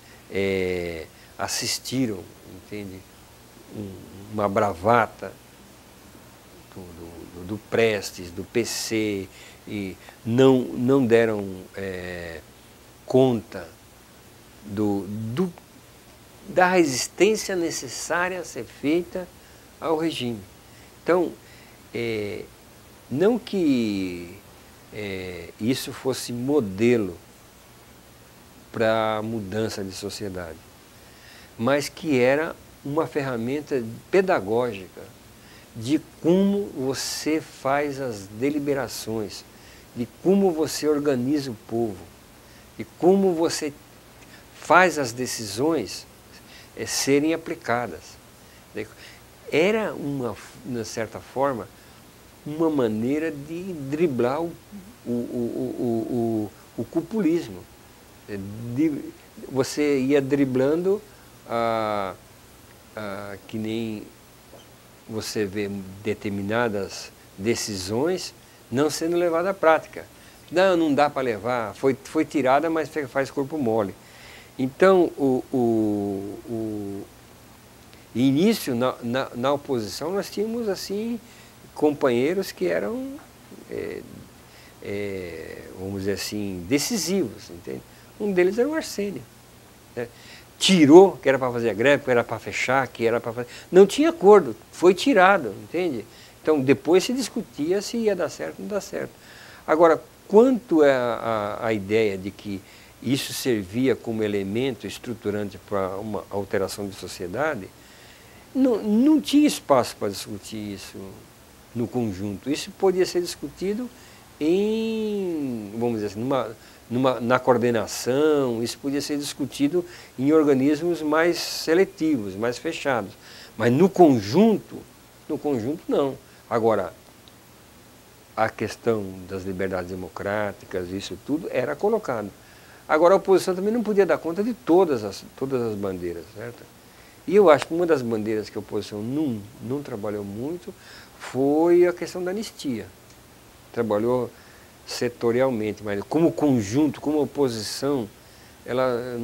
assistiram, entende, uma bravata do Prestes, do PC, e não deram conta da resistência necessária a ser feita ao regime. Então, não que isso fosse modelo para a mudança de sociedade, mas que era uma ferramenta pedagógica de como você faz as deliberações, de como você organiza o povo, de como você faz as decisões serem aplicadas. Era, de certa forma, uma maneira de driblar o cupulismo. Você ia driblando que nem você vê determinadas decisões não sendo levadas à prática. Não dá para levar, foi tirada, mas faz corpo mole. Então, início, na oposição, nós tínhamos assim companheiros que eram, vamos dizer assim, decisivos, entende? Um deles era o Arsênio, né? Tirou, que era para fazer a greve, que era para fechar, que era para fazer... Não tinha acordo, foi tirado, entende? Então, depois se discutia se ia dar certo ou não dar certo. Agora, quanto à ideia de que isso servia como elemento estruturante para uma alteração de sociedade, não tinha espaço para discutir isso no conjunto. Isso podia ser discutido vamos dizer assim, na coordenação, isso podia ser discutido em organismos mais seletivos, mais fechados. Mas no conjunto não. Agora, a questão das liberdades democráticas, isso tudo era colocado. Agora, a oposição também não podia dar conta de todas as bandeiras, certo? E eu acho que uma das bandeiras que a oposição não trabalhou muito foi a questão da anistia. Trabalhou setorialmente, mas como conjunto, como oposição, ela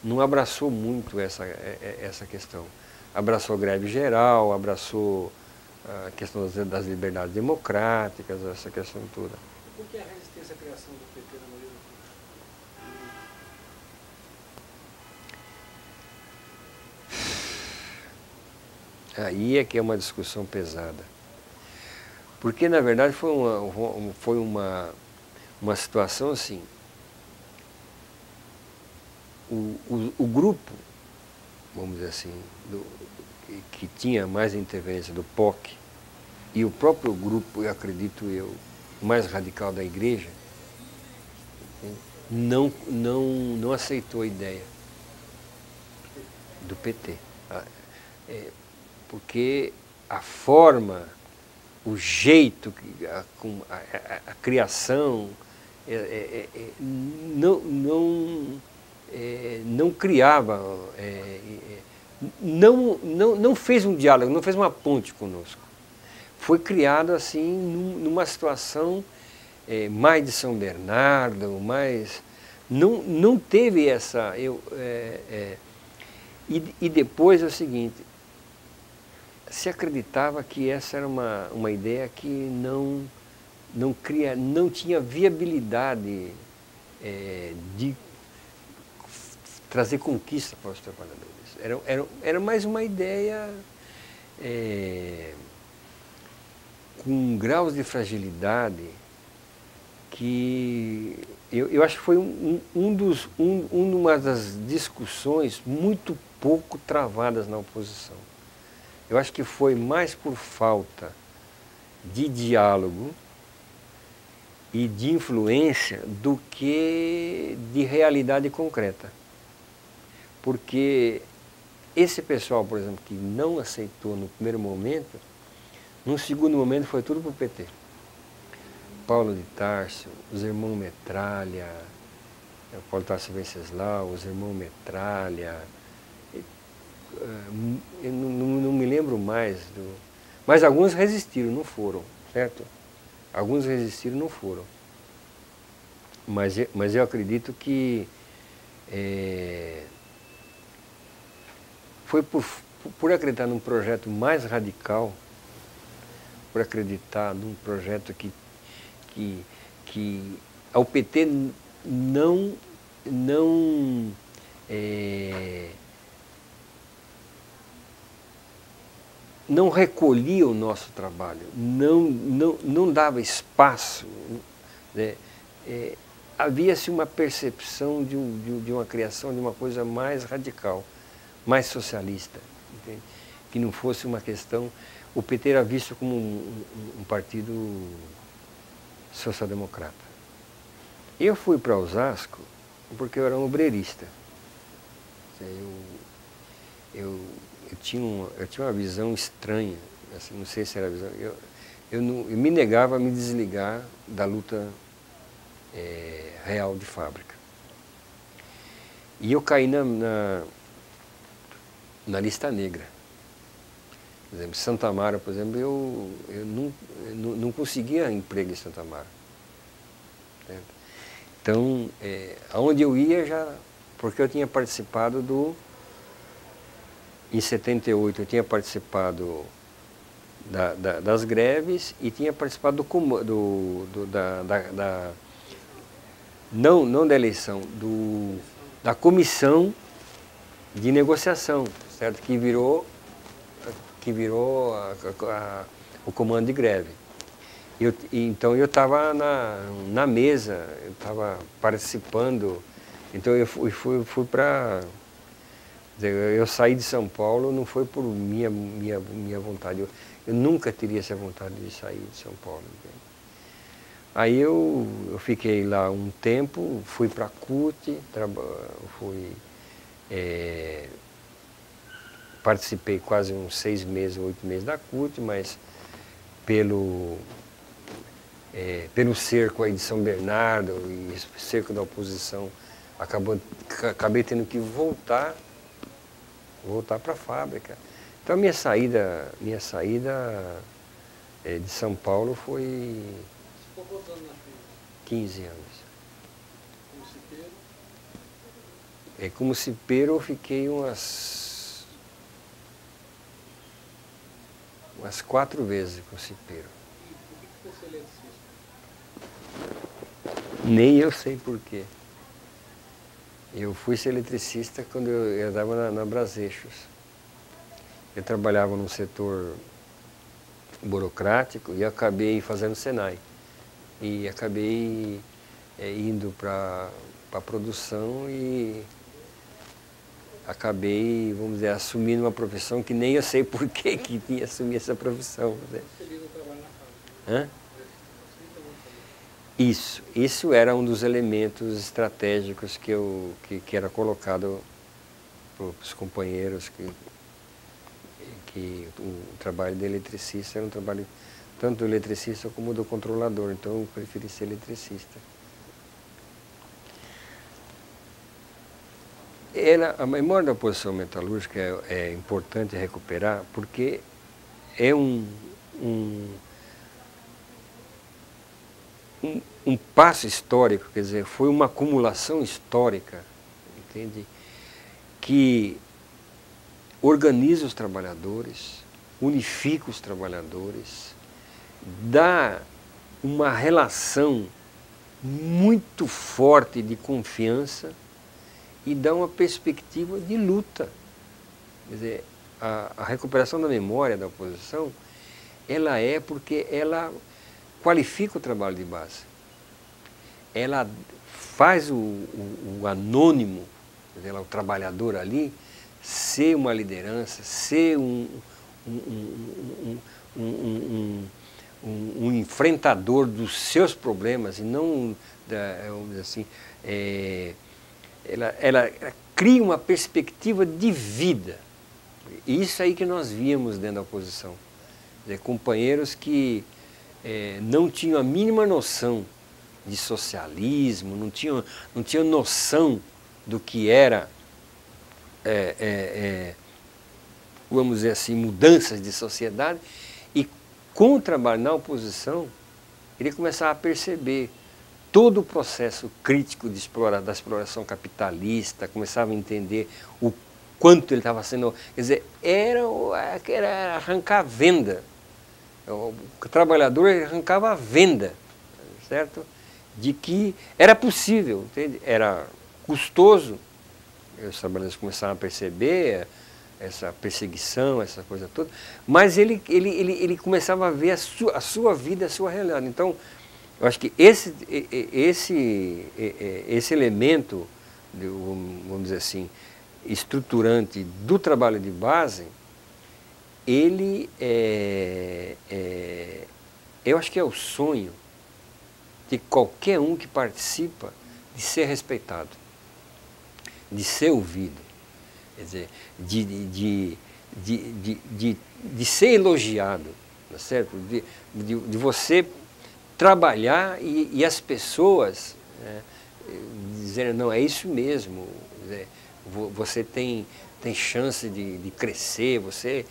não abraçou muito essa questão. Abraçou a greve geral, abraçou a questão das liberdades democráticas, essa questão toda. Por que a resistência à criação do PT na maioria do curso? Aí é que é uma discussão pesada. Porque, na verdade, foi uma situação assim. O grupo, vamos dizer assim, que tinha mais interferência do POC, e o próprio grupo, eu acredito eu, mais radical da igreja, não aceitou a ideia do PT. Porque a forma, o jeito, a criação, não criava, não fez um diálogo, não fez uma ponte conosco. Foi criado assim numa situação mais de São Bernardo, mais... Não teve essa... E depois é o seguinte, se acreditava que essa era uma ideia que não tinha viabilidade de trazer conquista para os trabalhadores. Era mais uma ideia com graus de fragilidade que eu acho que foi uma das discussões muito pouco travadas na oposição. Eu acho que foi mais por falta de diálogo e de influência do que de realidade concreta. Porque esse pessoal, por exemplo, que não aceitou no primeiro momento, no segundo momento foi tudo para o PT. Paulo de Tarso, os irmãos Metralha, Paulo Tarso Venceslau, os irmãos Metralha, eu não me lembro mais, mas alguns resistiram, não foram, certo? Alguns resistiram, não foram. Mas eu acredito que foi por acreditar num projeto mais radical, por acreditar num projeto que ao PT não recolhia o nosso trabalho, não dava espaço, né? Havia-se uma percepção de uma criação de uma coisa mais radical, mais socialista, entende? Que não fosse uma questão... O PT era visto como um partido social-democrata. Eu fui para Osasco porque eu era um obreirista. Eu tinha uma visão estranha, assim, não sei se era a visão... Eu me negava a me desligar da luta real de fábrica. E eu caí na lista negra. Por exemplo, Santa Amaro, por exemplo, eu não conseguia emprego em Santa Amaro. Certo? Então, aonde eu ia porque eu tinha participado em 78, eu tinha participado das greves e tinha participado não da eleição, da comissão de negociação, certo? Que virou o comando de greve. Então eu estava na mesa, eu estava participando, então eu fui para... Eu saí de São Paulo, não foi por minha vontade, eu nunca teria essa vontade de sair de São Paulo. Entende? Aí eu fiquei lá um tempo, fui para a CUT, participei quase uns 6 meses, 8 meses da CUT, mas pelo cerco aí de São Bernardo e cerco da oposição, acabei tendo que voltar para a fábrica. Então a minha saída de São Paulo foi... Você ficou quantos anos na firma? 15 anos. Como cipeiro? Como cipeiro eu fiquei umas 4 vezes com cipeiro. E por que você é eletricista? Nem eu sei por quê. Eu fui ser eletricista quando eu estava na Braseixos. Eu trabalhava num setor burocrático e acabei fazendo Senai. E acabei indo para a produção e acabei, vamos dizer, assumindo uma profissão que nem eu sei por que tinha assumido essa profissão. Né? Feliz no trabalho na fábrica. Hã? Isso era um dos elementos estratégicos que era colocado para os companheiros, que o trabalho de eletricista era um trabalho tanto do eletricista como do controlador, então eu preferi ser eletricista. A memória da oposição metalúrgica é importante recuperar porque é um passo histórico, quer dizer, foi uma acumulação histórica, entende? Que organiza os trabalhadores, unifica os trabalhadores, dá uma relação muito forte de confiança e dá uma perspectiva de luta. Quer dizer, a recuperação da memória da oposição, ela é porque ela qualifica o trabalho de base. Ela faz o anônimo, quer dizer, o trabalhador ali, ser uma liderança, ser um enfrentador dos seus problemas e não, vamos dizer assim, ela cria uma perspectiva de vida. E isso aí que nós víamos dentro da oposição. Quer dizer, companheiros que não tinham a mínima noção de socialismo, não tinham noção do que era, vamos dizer assim, mudanças de sociedade, e com o trabalho na oposição, ele começava a perceber todo o processo crítico da exploração capitalista, começava a entender o quanto ele estava sendo... Quer dizer, era arrancar a venda. O trabalhador arrancava a venda, certo? De que era possível, entende? Era custoso. Os trabalhadores começaram a perceber essa perseguição, essa coisa toda, mas ele começava a ver a sua vida, a sua realidade. Então, eu acho que esse elemento, vamos dizer assim, estruturante do trabalho de base, ele eu acho que é o sonho de qualquer um que participa de ser respeitado, de ser ouvido, quer dizer, de ser elogiado, tá certo? De você trabalhar e as pessoas, né, dizerem, não, é isso mesmo, você tem chance de crescer, você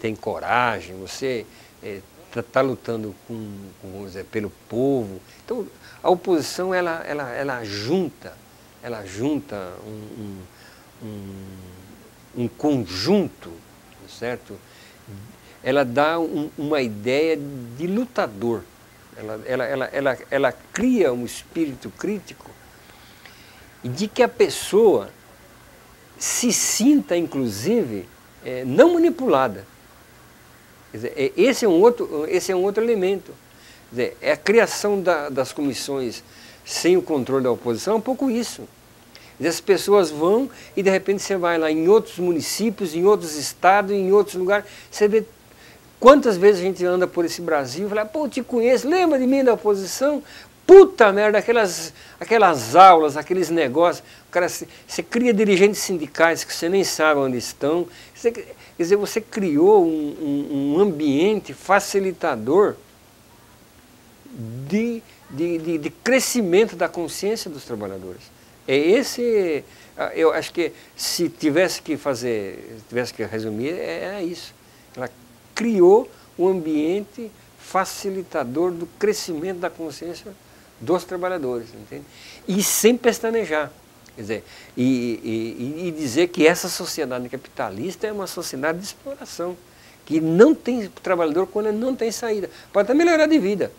tem coragem, você está lutando vamos dizer, pelo povo. Então, a oposição, ela junta um conjunto, certo? Ela dá uma ideia de lutador, ela cria um espírito crítico e de que a pessoa se sinta, inclusive, não manipulada. Quer dizer, esse é um outro elemento. Quer dizer, a criação das comissões sem o controle da oposição é um pouco isso. Quer dizer, as pessoas vão e de repente você vai lá em outros municípios, em outros estados, em outros lugares, você vê quantas vezes a gente anda por esse Brasil e fala, pô, eu te conheço, lembra de mim da oposição? Puta merda, aquelas aulas, aqueles negócios, cara, você cria dirigentes sindicais que você nem sabe onde estão. Quer dizer, você criou um ambiente facilitador de crescimento da consciência dos trabalhadores. Eu acho que se tivesse que resumir, é isso. Ela criou um ambiente facilitador do crescimento da consciência dos trabalhadores, entende? E sem pestanejar, quer dizer, e dizer que essa sociedade capitalista é uma sociedade de exploração, que não tem trabalhador quando ele não tem saída, pode até melhorar de vida,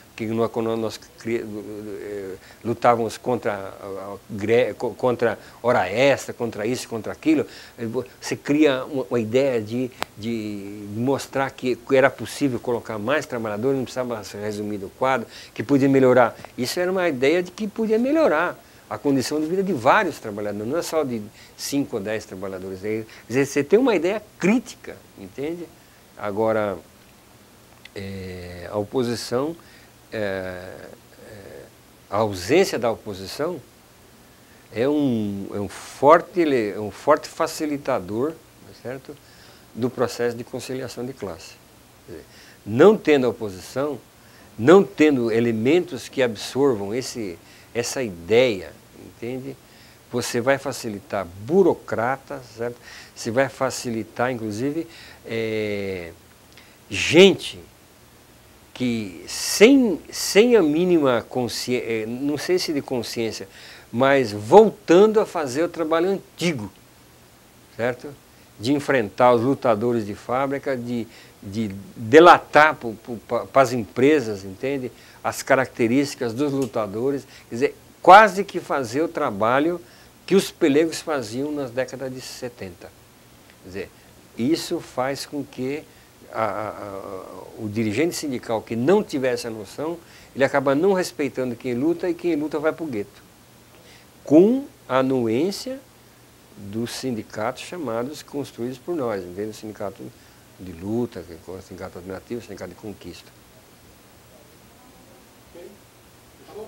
porque quando nós lutávamos contra hora extra, contra isso, contra aquilo, você cria uma ideia de mostrar que era possível colocar mais trabalhadores, não precisava ser resumido o quadro, que podia melhorar. Isso era uma ideia de que podia melhorar a condição de vida de vários trabalhadores, não é só de 5 ou 10 trabalhadores. Quer dizer, você tem uma ideia crítica, entende? Agora, a oposição... a ausência da oposição é um forte facilitador, certo, do processo de conciliação de classe. Quer dizer, não tendo a oposição, não tendo elementos que absorvam essa ideia, entende? Você vai facilitar burocratas, certo? Você vai facilitar, inclusive, gente que sem a mínima consciência, não sei se de consciência, mas voltando a fazer o trabalho antigo, certo? De enfrentar os lutadores de fábrica, de delatar para as empresas, entende? As características dos lutadores, quer dizer, quase que fazer o trabalho que os pelegos faziam nas décadas de 70. Quer dizer, isso faz com que o dirigente sindical que não tiver essa noção, ele acaba não respeitando quem luta e quem luta vai para o gueto. Com a anuência dos sindicatos chamados, construídos por nós, entende? O sindicato de luta, o sindicato alternativo, o sindicato de conquista.